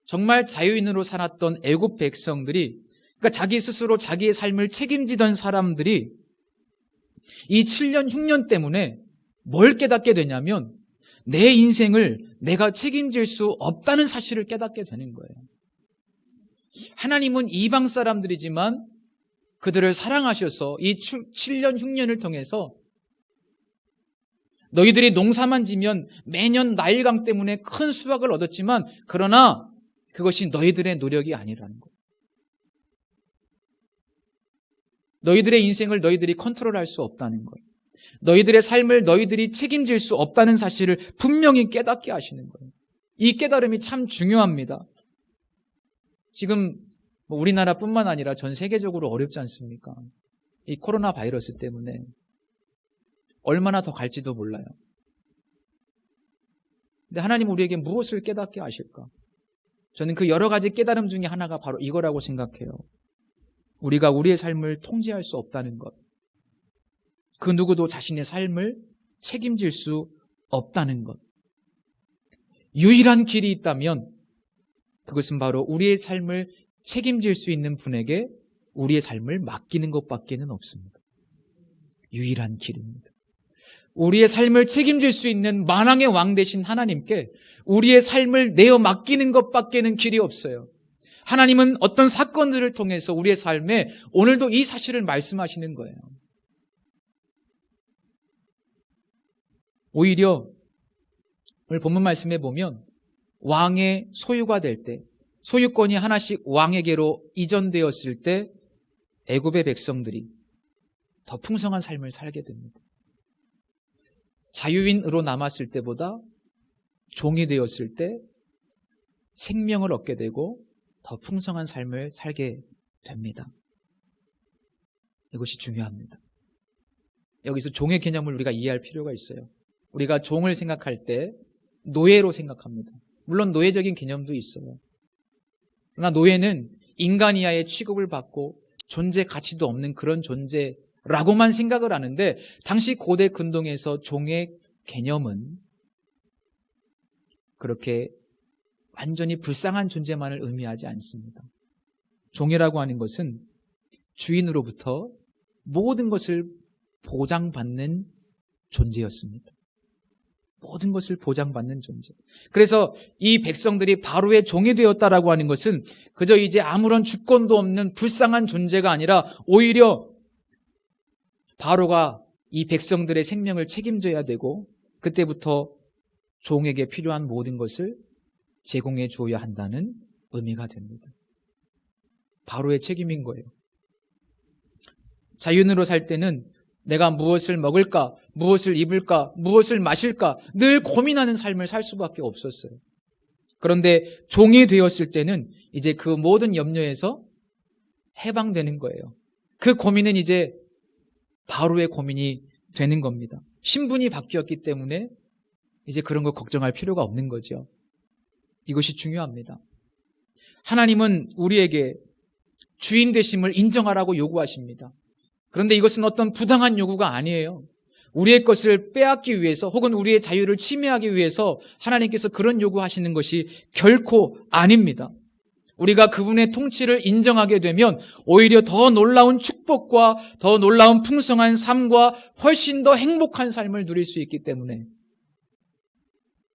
정말 자유인으로 살았던 애굽 백성들이, 그러니까 자기 스스로 자기의 삶을 책임지던 사람들이 이 7년 흉년 때문에 뭘 깨닫게 되냐면 내 인생을 내가 책임질 수 없다는 사실을 깨닫게 되는 거예요. 하나님은 이방 사람들이지만 그들을 사랑하셔서 이 7년 흉년을 통해서 너희들이 농사만 지면 매년 나일강 때문에 큰 수확을 얻었지만 그러나 그것이 너희들의 노력이 아니라는 거예요. 너희들의 인생을 너희들이 컨트롤할 수 없다는 거예요. 너희들의 삶을 너희들이 책임질 수 없다는 사실을 분명히 깨닫게 하시는 거예요. 이 깨달음이 참 중요합니다. 지금 우리나라뿐만 아니라 전 세계적으로 어렵지 않습니까? 이 코로나 바이러스 때문에 얼마나 더 갈지도 몰라요. 근데 하나님 우리에게 무엇을 깨닫게 하실까? 저는 그 여러 가지 깨달음 중에 하나가 바로 이거라고 생각해요. 우리가 우리의 삶을 통제할 수 없다는 것. 그 누구도 자신의 삶을 책임질 수 없다는 것. 유일한 길이 있다면 그것은 바로 우리의 삶을 책임질 수 있는 분에게 우리의 삶을 맡기는 것밖에는 없습니다. 유일한 길입니다. 우리의 삶을 책임질 수 있는 만왕의 왕 되신 하나님께 우리의 삶을 내어 맡기는 것밖에는 길이 없어요. 하나님은 어떤 사건들을 통해서 우리의 삶에 오늘도 이 사실을 말씀하시는 거예요. 오히려 오늘 본문 말씀에 보면 왕의 소유가 될 때, 소유권이 하나씩 왕에게로 이전되었을 때 애굽의 백성들이 더 풍성한 삶을 살게 됩니다. 자유인으로 남았을 때보다 종이 되었을 때 생명을 얻게 되고 더 풍성한 삶을 살게 됩니다. 이것이 중요합니다. 여기서 종의 개념을 우리가 이해할 필요가 있어요. 우리가 종을 생각할 때 노예로 생각합니다. 물론 노예적인 개념도 있어요. 그러나 노예는 인간 이하의 취급을 받고 존재 가치도 없는 그런 존재라고만 생각을 하는데, 당시 고대 근동에서 종의 개념은 그렇게 완전히 불쌍한 존재만을 의미하지 않습니다. 종이라고 하는 것은 주인으로부터 모든 것을 보장받는 존재였습니다. 모든 것을 보장받는 존재. 그래서 이 백성들이 바로의 종이 되었다라고 하는 것은 그저 이제 아무런 주권도 없는 불쌍한 존재가 아니라 오히려 바로가 이 백성들의 생명을 책임져야 되고, 그때부터 종에게 필요한 모든 것을 제공해 줘야 한다는 의미가 됩니다. 바로의 책임인 거예요. 자연으로 살 때는 내가 무엇을 먹을까, 무엇을 입을까, 무엇을 마실까 늘 고민하는 삶을 살 수밖에 없었어요. 그런데 종이 되었을 때는 이제 그 모든 염려에서 해방되는 거예요. 그 고민은 이제 바로의 고민이 되는 겁니다. 신분이 바뀌었기 때문에 이제 그런 거 걱정할 필요가 없는 거죠. 이것이 중요합니다. 하나님은 우리에게 주인 되심을 인정하라고 요구하십니다. 그런데 이것은 어떤 부당한 요구가 아니에요. 우리의 것을 빼앗기 위해서 혹은 우리의 자유를 침해하기 위해서 하나님께서 그런 요구하시는 것이 결코 아닙니다. 우리가 그분의 통치를 인정하게 되면 오히려 더 놀라운 축복과 더 놀라운 풍성한 삶과 훨씬 더 행복한 삶을 누릴 수 있기 때문에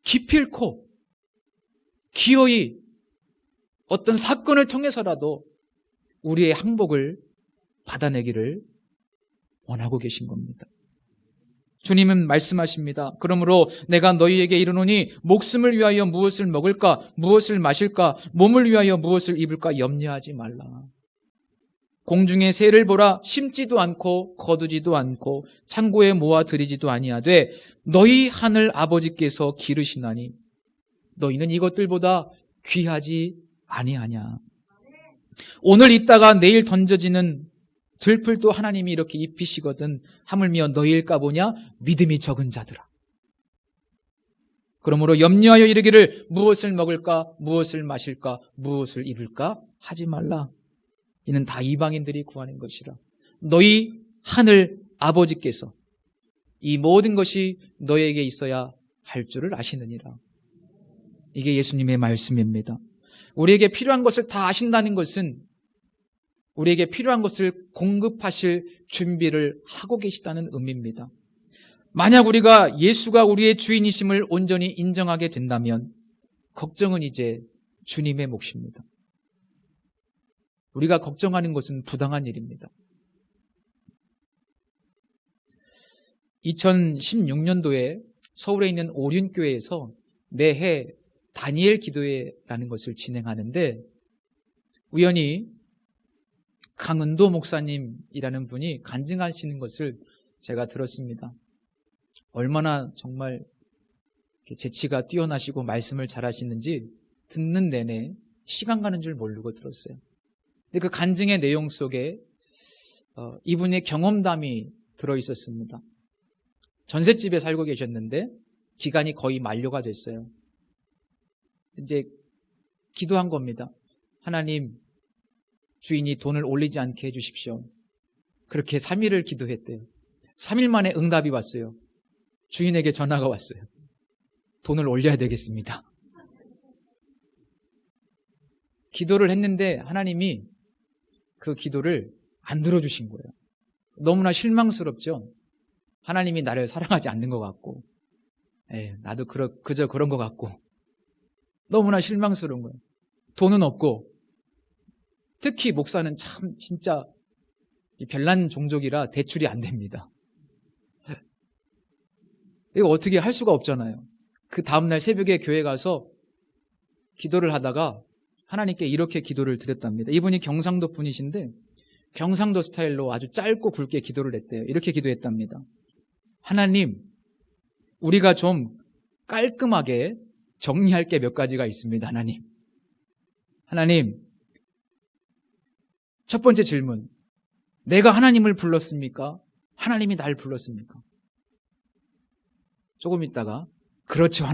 기필코 기어이 어떤 사건을 통해서라도 우리의 항복을 받아내기를 원하고 계신 겁니다. 주님은 말씀하십니다. 그러므로 내가 너희에게 이르노니 목숨을 위하여 무엇을 먹을까, 무엇을 마실까, 몸을 위하여 무엇을 입을까 염려하지 말라. 공중의 새를 보라. 심지도 않고 거두지도 않고 창고에 모아 들이지도 아니하되 너희 하늘 아버지께서 기르시나니 너희는 이것들보다 귀하지 아니하냐. 오늘 있다가 내일 던져지는 들풀도 하나님이 이렇게 입히시거든 하물며 너희일까 보냐 믿음이 적은 자들아. 그러므로 염려하여 이르기를 무엇을 먹을까, 무엇을 마실까, 무엇을 입을까 하지 말라. 이는 다 이방인들이 구하는 것이라. 너희 하늘 아버지께서 이 모든 것이 너에게 있어야 할 줄을 아시느니라. 이게 예수님의 말씀입니다. 우리에게 필요한 것을 다 아신다는 것은 우리에게 필요한 것을 공급하실 준비를 하고 계시다는 의미입니다. 만약 우리가 예수가 우리의 주인이심을 온전히 인정하게 된다면 걱정은 이제 주님의 몫입니다. 우리가 걱정하는 것은 부당한 일입니다. 2016년도에 서울에 있는 오륜교회에서 매해 다니엘 기도회라는 것을 진행하는데 우연히 강은도 목사님이라는 분이 간증하시는 것을 제가 들었습니다. 얼마나 정말 재치가 뛰어나시고 말씀을 잘하시는지 듣는 내내 시간 가는 줄 모르고 들었어요. 근데 그 간증의 내용 속에 이분의 경험담이 들어있었습니다. 전셋집에 살고 계셨는데 기간이 거의 만료가 됐어요. 이제 기도한 겁니다. 하나님, 주인이 돈을 올리지 않게 해주십시오. 그렇게 3일을 기도했대요. 3일 만에 응답이 왔어요. 주인에게 전화가 왔어요. 돈을 올려야 되겠습니다. 기도를 했는데 하나님이 그 기도를 안 들어주신 거예요. 너무나 실망스럽죠. 하나님이 나를 사랑하지 않는 것 같고 나도 그저 그런 것 같고 너무나 실망스러운 거예요. 돈은 없고 특히 목사는 참 진짜 별난 종족이라 대출이 안 됩니다. 이거 어떻게 할 수가 없잖아요. 그 다음날 새벽에 교회 가서 기도를 하다가 하나님께 이렇게 기도를 드렸답니다. 이분이 경상도 분이신데 경상도 스타일로 아주 짧고 굵게 기도를 했대요. 이렇게 기도했답니다. 하나님, 우리가 좀 깔끔하게 정리할 게 몇 가지가 있습니다. 하나님, 첫 번째 질문. 내가 하나님을 불렀습니까? 하나님이 날 불렀습니까? 조금 있다가 그렇죠,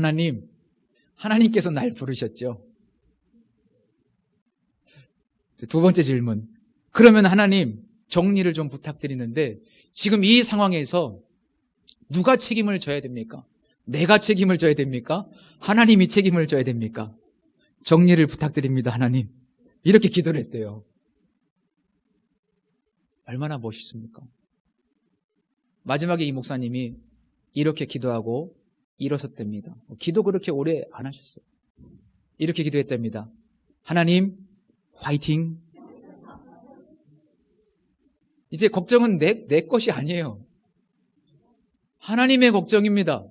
하나님께서 날 부르셨죠. 두 번째 질문. 그러면 하나님, 정리를 좀 부탁드리는데 지금 이 상황에서 누가 책임을 져야 됩니까? 내가 책임을 져야 됩니까? 하나님이 책임을 져야 됩니까? 정리를 부탁드립니다, 하나님. 이렇게 기도를 했대요. 얼마나 멋있습니까? 마지막에 이 목사님이 이렇게 기도하고 일어섰답니다. 기도 그렇게 오래 안 하셨어요. 이렇게 기도했답니다. 하나님, 화이팅! 이제 걱정은 내 것이 아니에요. 하나님의 걱정입니다.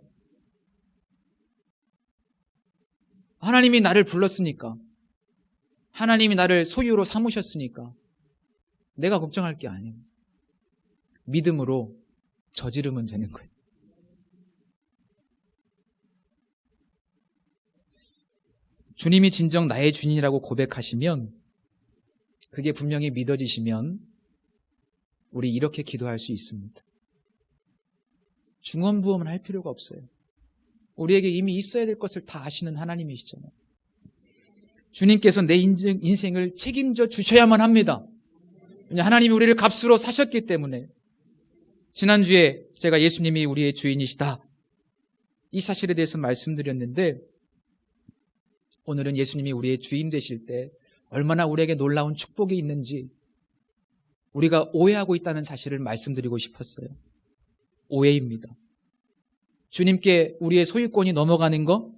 하나님이 나를 불렀으니까, 하나님이 나를 소유로 삼으셨으니까 내가 걱정할 게 아니에요. 믿음으로 저지르면 되는 거예요. 주님이 진정 나의 주인이라고 고백하시면, 그게 분명히 믿어지시면 우리 이렇게 기도할 수 있습니다. 중언부언을 할 필요가 없어요. 우리에게 이미 있어야 될 것을 다 아시는 하나님이시잖아요. 주님께서 내 인생을 책임져 주셔야만 합니다. 하나님이 우리를 값으로 사셨기 때문에. 지난주에 제가 예수님이 우리의 주인이시다, 이 사실에 대해서 말씀드렸는데, 오늘은 예수님이 우리의 주인 되실 때 얼마나 우리에게 놀라운 축복이 있는지 우리가 오해하고 있다는 사실을 말씀드리고 싶었어요. 오해입니다. 주님께 우리의 소유권이 넘어가는 거,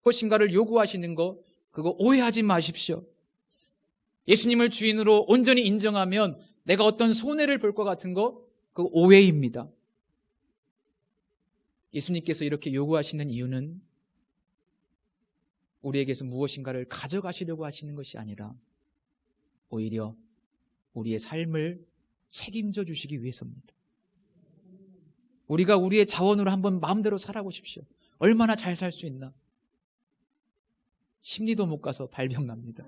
무엇인가를 요구하시는 거, 그거 오해하지 마십시오. 예수님을 주인으로 온전히 인정하면 내가 어떤 손해를 볼 것 같은 거, 그거 오해입니다. 예수님께서 이렇게 요구하시는 이유는 우리에게서 무엇인가를 가져가시려고 하시는 것이 아니라 오히려 우리의 삶을 책임져 주시기 위해서입니다. 우리가 우리의 자원으로 한번 마음대로 살아보십시오. 얼마나 잘 살 수 있나? 심리도 못 가서 발병 납니다.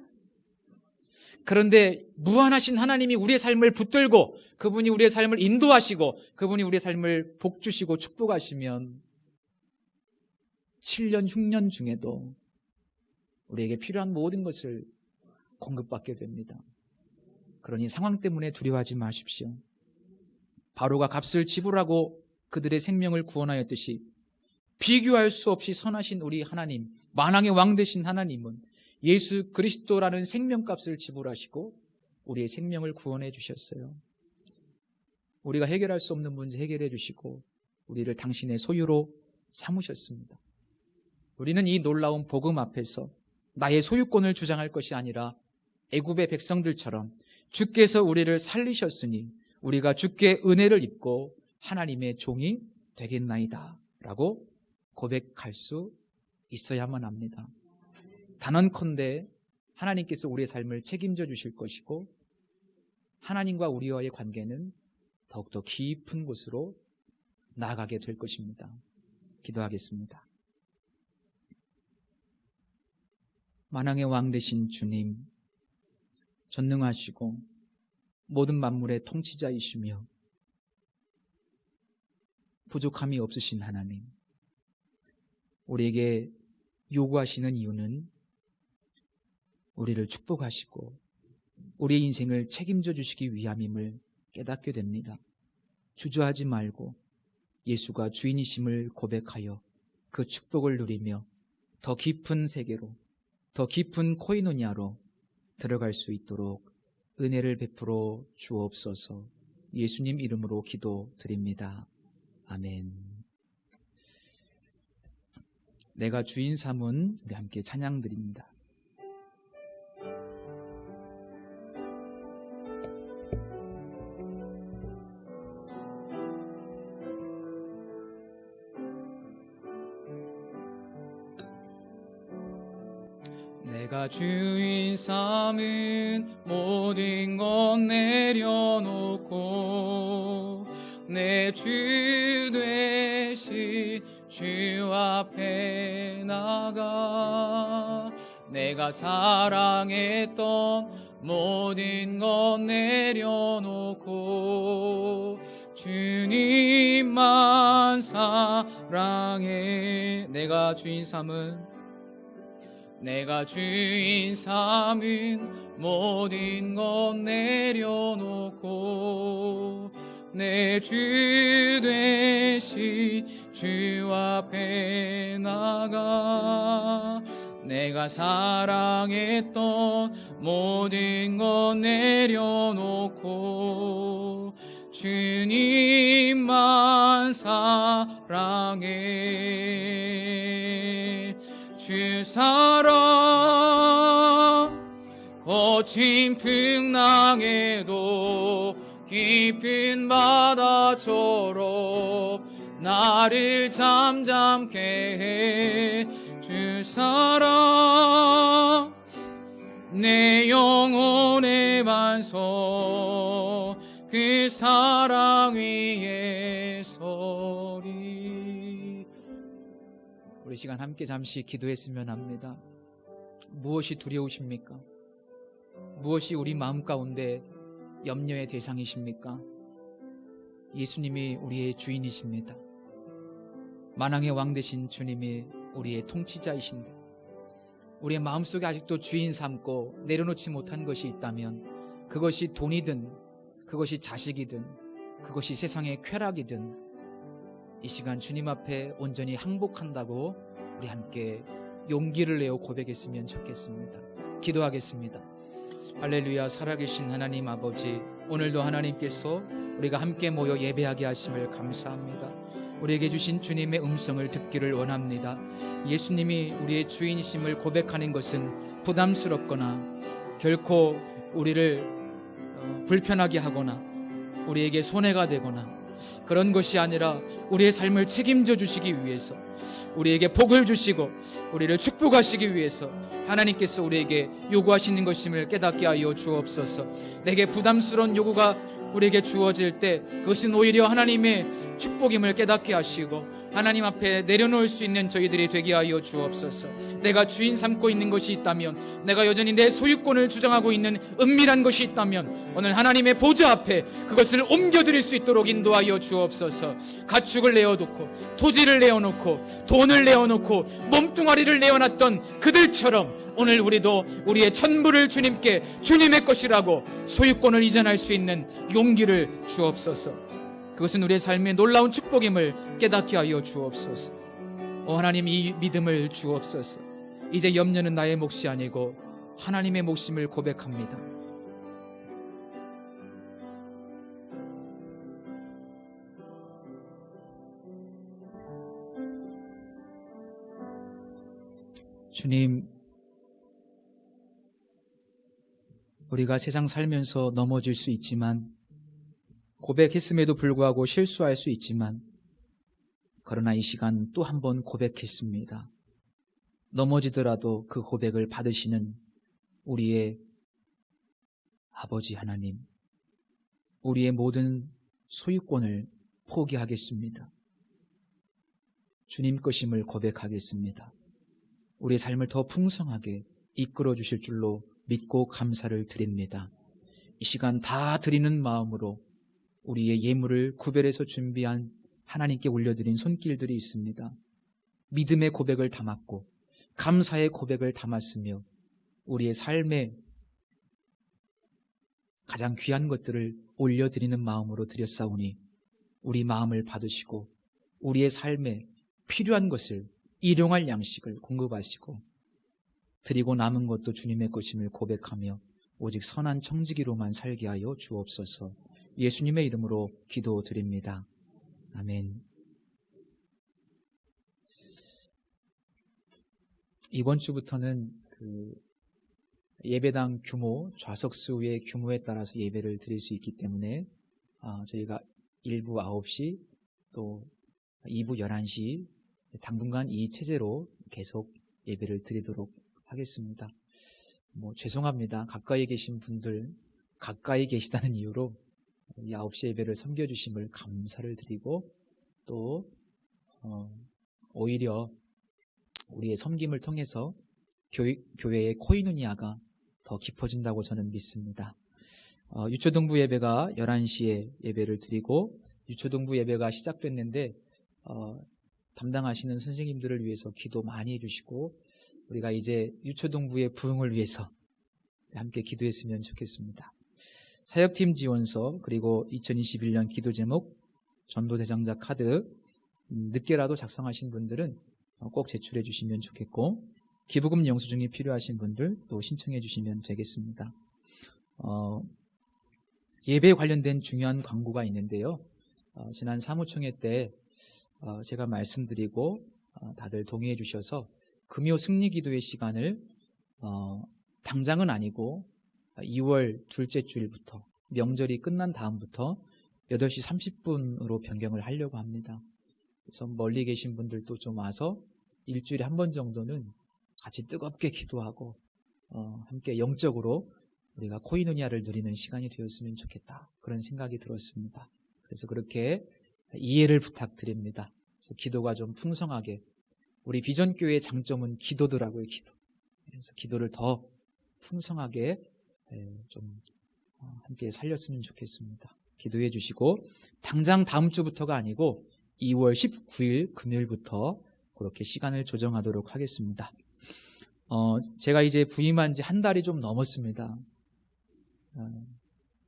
그런데 무한하신 하나님이 우리의 삶을 붙들고 그분이 우리의 삶을 인도하시고 그분이 우리의 삶을 복주시고 축복하시면 7년, 6년 중에도 우리에게 필요한 모든 것을 공급받게 됩니다. 그러니 상황 때문에 두려워하지 마십시오. 바로가 값을 지불하고 그들의 생명을 구원하였듯이 비교할 수 없이 선하신 우리 하나님, 만왕의 왕 되신 하나님은 예수 그리스도라는 생명값을 지불하시고 우리의 생명을 구원해 주셨어요. 우리가 해결할 수 없는 문제 해결해 주시고 우리를 당신의 소유로 삼으셨습니다. 우리는 이 놀라운 복음 앞에서 나의 소유권을 주장할 것이 아니라 애굽의 백성들처럼 주께서 우리를 살리셨으니 우리가 주께 은혜를 입고 하나님의 종이 되겠나이다 라고 고백할 수 있어야만 합니다. 단언컨대 하나님께서 우리의 삶을 책임져 주실 것이고 하나님과 우리와의 관계는 더욱더 깊은 곳으로 나아가게 될 것입니다. 기도하겠습니다. 만왕의 왕 되신 주님, 전능하시고 모든 만물의 통치자이시며 부족함이 없으신 하나님, 우리에게 요구하시는 이유는 우리를 축복하시고 우리의 인생을 책임져 주시기 위함임을 깨닫게 됩니다. 주저하지 말고 예수가 주인이심을 고백하여 그 축복을 누리며 더 깊은 세계로, 더 깊은 코이노니아로 들어갈 수 있도록 은혜를 베풀어 주옵소서. 예수님 이름으로 기도드립니다. 아멘. 내가 주인 삼은 우리 함께 찬양 드립니다. 내가 주인 삼은 모든 것 내려놓고 내 주 되신 주 앞에 나가 내가 사랑했던 모든 것 내려놓고 주님만 사랑해. 내가 주인 삼은 모든 것 내려놓고 내 주 되신 주 앞에 나가 내가 사랑했던 모든 것 내려놓고 주님만 사랑해. 주 사랑 거친 풍랑에도 깊은 바다처럼 나를 잠잠케 해. 주 사랑 내 영혼의 반석 그 사랑 위에 서리. 우리 시간 함께 잠시 기도했으면 합니다. 무엇이 두려우십니까? 무엇이 우리 마음 가운데 염려의 대상이십니까? 예수님이 우리의 주인이십니다. 만왕의 왕 되신 주님이 우리의 통치자이신데 우리의 마음속에 아직도 주인 삼고 내려놓지 못한 것이 있다면 그것이 돈이든 그것이 자식이든 그것이 세상의 쾌락이든 이 시간 주님 앞에 온전히 항복한다고 우리 함께 용기를 내어 고백했으면 좋겠습니다. 기도하겠습니다. 할렐루야. 살아계신 하나님 아버지, 오늘도 하나님께서 우리가 함께 모여 예배하게 하심을 감사합니다. 우리에게 주신 주님의 음성을 듣기를 원합니다. 예수님이 우리의 주인이심을 고백하는 것은 부담스럽거나 결코 우리를 불편하게 하거나 우리에게 손해가 되거나 그런 것이 아니라 우리의 삶을 책임져 주시기 위해서, 우리에게 복을 주시고 우리를 축복하시기 위해서 하나님께서 우리에게 요구하시는 것임을 깨닫게 하여 주옵소서. 내게 부담스러운 요구가 우리에게 주어질 때 그것은 오히려 하나님의 축복임을 깨닫게 하시고 하나님 앞에 내려놓을 수 있는 저희들이 되게 하여 주옵소서. 내가 주인 삼고 있는 것이 있다면, 내가 여전히 내 소유권을 주장하고 있는 은밀한 것이 있다면 오늘 하나님의 보좌 앞에 그것을 옮겨드릴 수 있도록 인도하여 주옵소서. 가축을 내어놓고 토지를 내어놓고 돈을 내어놓고 몸뚱아리를 내어놨던 그들처럼 오늘 우리도 우리의 전부를 주님께 주님의 것이라고 소유권을 이전할 수 있는 용기를 주옵소서. 그것은 우리의 삶의 놀라운 축복임을 깨닫게 하여 주옵소서. 하나님, 이 믿음을 주옵소서. 이제 염려는 나의 몫이 아니고 하나님의 몫임을 고백합니다. 주님, 우리가 세상 살면서 넘어질 수 있지만, 고백했음에도 불구하고 실수할 수 있지만, 그러나 이 시간 또 한 번 고백했습니다. 넘어지더라도 그 고백을 받으시는 우리의 아버지 하나님, 우리의 모든 소유권을 포기하겠습니다. 주님 것임을 고백하겠습니다. 우리의 삶을 더 풍성하게 이끌어 주실 줄로 믿고 감사를 드립니다. 이 시간 다 드리는 마음으로 우리의 예물을 구별해서 준비한 하나님께 올려드린 손길들이 있습니다. 믿음의 고백을 담았고 감사의 고백을 담았으며 우리의 삶에 가장 귀한 것들을 올려드리는 마음으로 드렸사오니 우리 마음을 받으시고 우리의 삶에 필요한 것을 일용할 양식을 공급하시고 드리고 남은 것도 주님의 것임을 고백하며 오직 선한 청지기로만 살게 하여 주옵소서. 예수님의 이름으로 기도드립니다. 아멘. 이번 주부터는 예배당 규모, 좌석수의 규모에 따라서 예배를 드릴 수 있기 때문에 저희가 1부 9시 또 2부 11시 당분간 이 체제로 계속 예배를 드리도록 하겠습니다. 죄송합니다. 가까이 계신 분들, 가까이 계시다는 이유로 이 9시 예배를 섬겨주심을 감사를 드리고 또 오히려 우리의 섬김을 통해서 교회의 코이누니아가 더 깊어진다고 저는 믿습니다. 유초등부 예배가 11시에 예배를 드리고 유초등부 예배가 시작됐는데 담당하시는 선생님들을 위해서 기도 많이 해주시고 우리가 이제 유초등부의 부흥을 위해서 함께 기도했으면 좋겠습니다. 사역팀 지원서 그리고 2021년 기도 제목 전도대장자 카드 늦게라도 작성하신 분들은 꼭 제출해 주시면 좋겠고 기부금 영수증이 필요하신 분들 또 신청해 주시면 되겠습니다. 예배에 관련된 중요한 광고가 있는데요. 지난 사무총회 때 제가 말씀드리고 다들 동의해 주셔서 금요 승리기도의 시간을 당장은 아니고 2월 둘째 주일부터 명절이 끝난 다음부터 8시 30분으로 변경을 하려고 합니다. 그래서 멀리 계신 분들도 좀 와서 일주일에 한 번 정도는 같이 뜨겁게 기도하고 함께 영적으로 우리가 코이노니아를 누리는 시간이 되었으면 좋겠다. 그런 생각이 들었습니다. 그래서 그렇게 이해를 부탁드립니다. 그래서 기도가 좀 풍성하게 우리 비전교회의 장점은 기도더라고요. 기도. 그래서 기도를 더 풍성하게 좀 함께 살렸으면 좋겠습니다. 기도해 주시고 당장 다음 주부터가 아니고 2월 19일 금요일부터 그렇게 시간을 조정하도록 하겠습니다. 제가 이제 부임한 지 한 달이 좀 넘었습니다.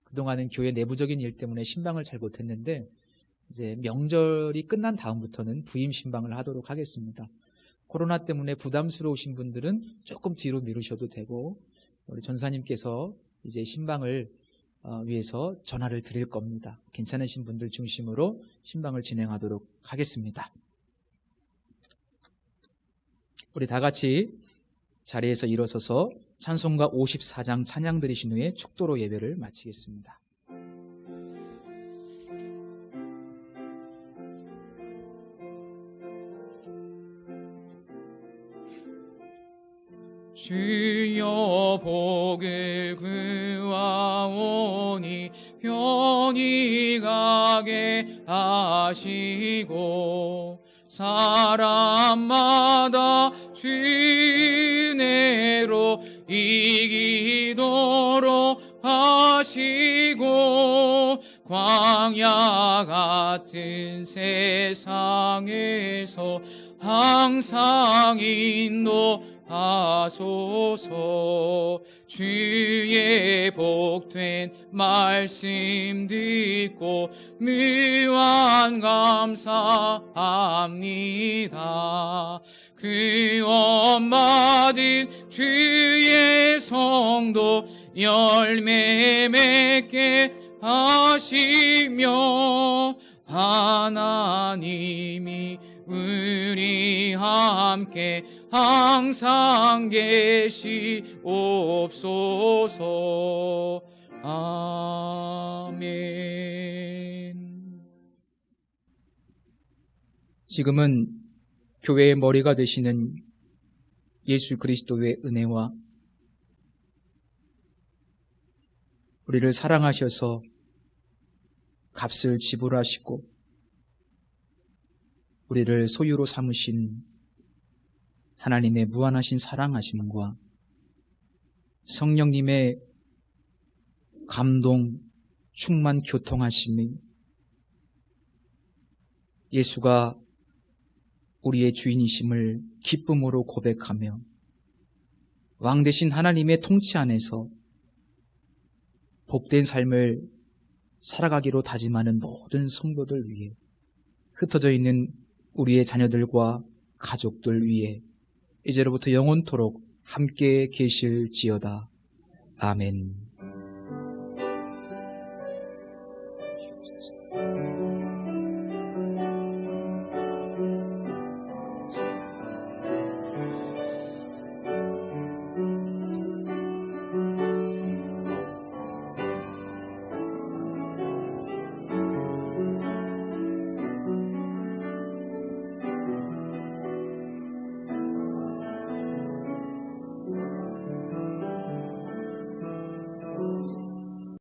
그동안은 교회 내부적인 일 때문에 신방을 잘 못했는데 이제 명절이 끝난 다음부터는 부임 신방을 하도록 하겠습니다. 코로나 때문에 부담스러우신 분들은 조금 뒤로 미루셔도 되고 우리 전사님께서 이제 신방을 위해서 전화를 드릴 겁니다. 괜찮으신 분들 중심으로 신방을 진행하도록 하겠습니다. 우리 다 같이 자리에서 일어서서 찬송가 54장 찬양 드리신 후에 축도로 예배를 마치겠습니다. 주여 복을 구하오니 편히 가게 하시고 사람마다 주내로 이기도록 하시고 광야 같은 세상에서 항상 인도하소서. 주의 복된 말씀 듣고 무한 감사합니다. 구원 받은 주의 성도 열매 맺게 하시며 하나님이 우리 함께 항상 계시옵소서. 아멘. 지금은 교회의 머리가 되시는 예수 그리스도의 은혜와 우리를 사랑하셔서 값을 지불하시고 우리를 소유로 삼으신 하나님의 무한하신 사랑하심과 성령님의 감동, 충만 교통하심이 예수가 우리의 주인이심을 기쁨으로 고백하며 왕 되신 하나님의 통치 안에서 복된 삶을 살아가기로 다짐하는 모든 성도들 위해 흩어져 있는 우리의 자녀들과 가족들 위해 이제로부터 영원토록 함께 계실지어다. 아멘.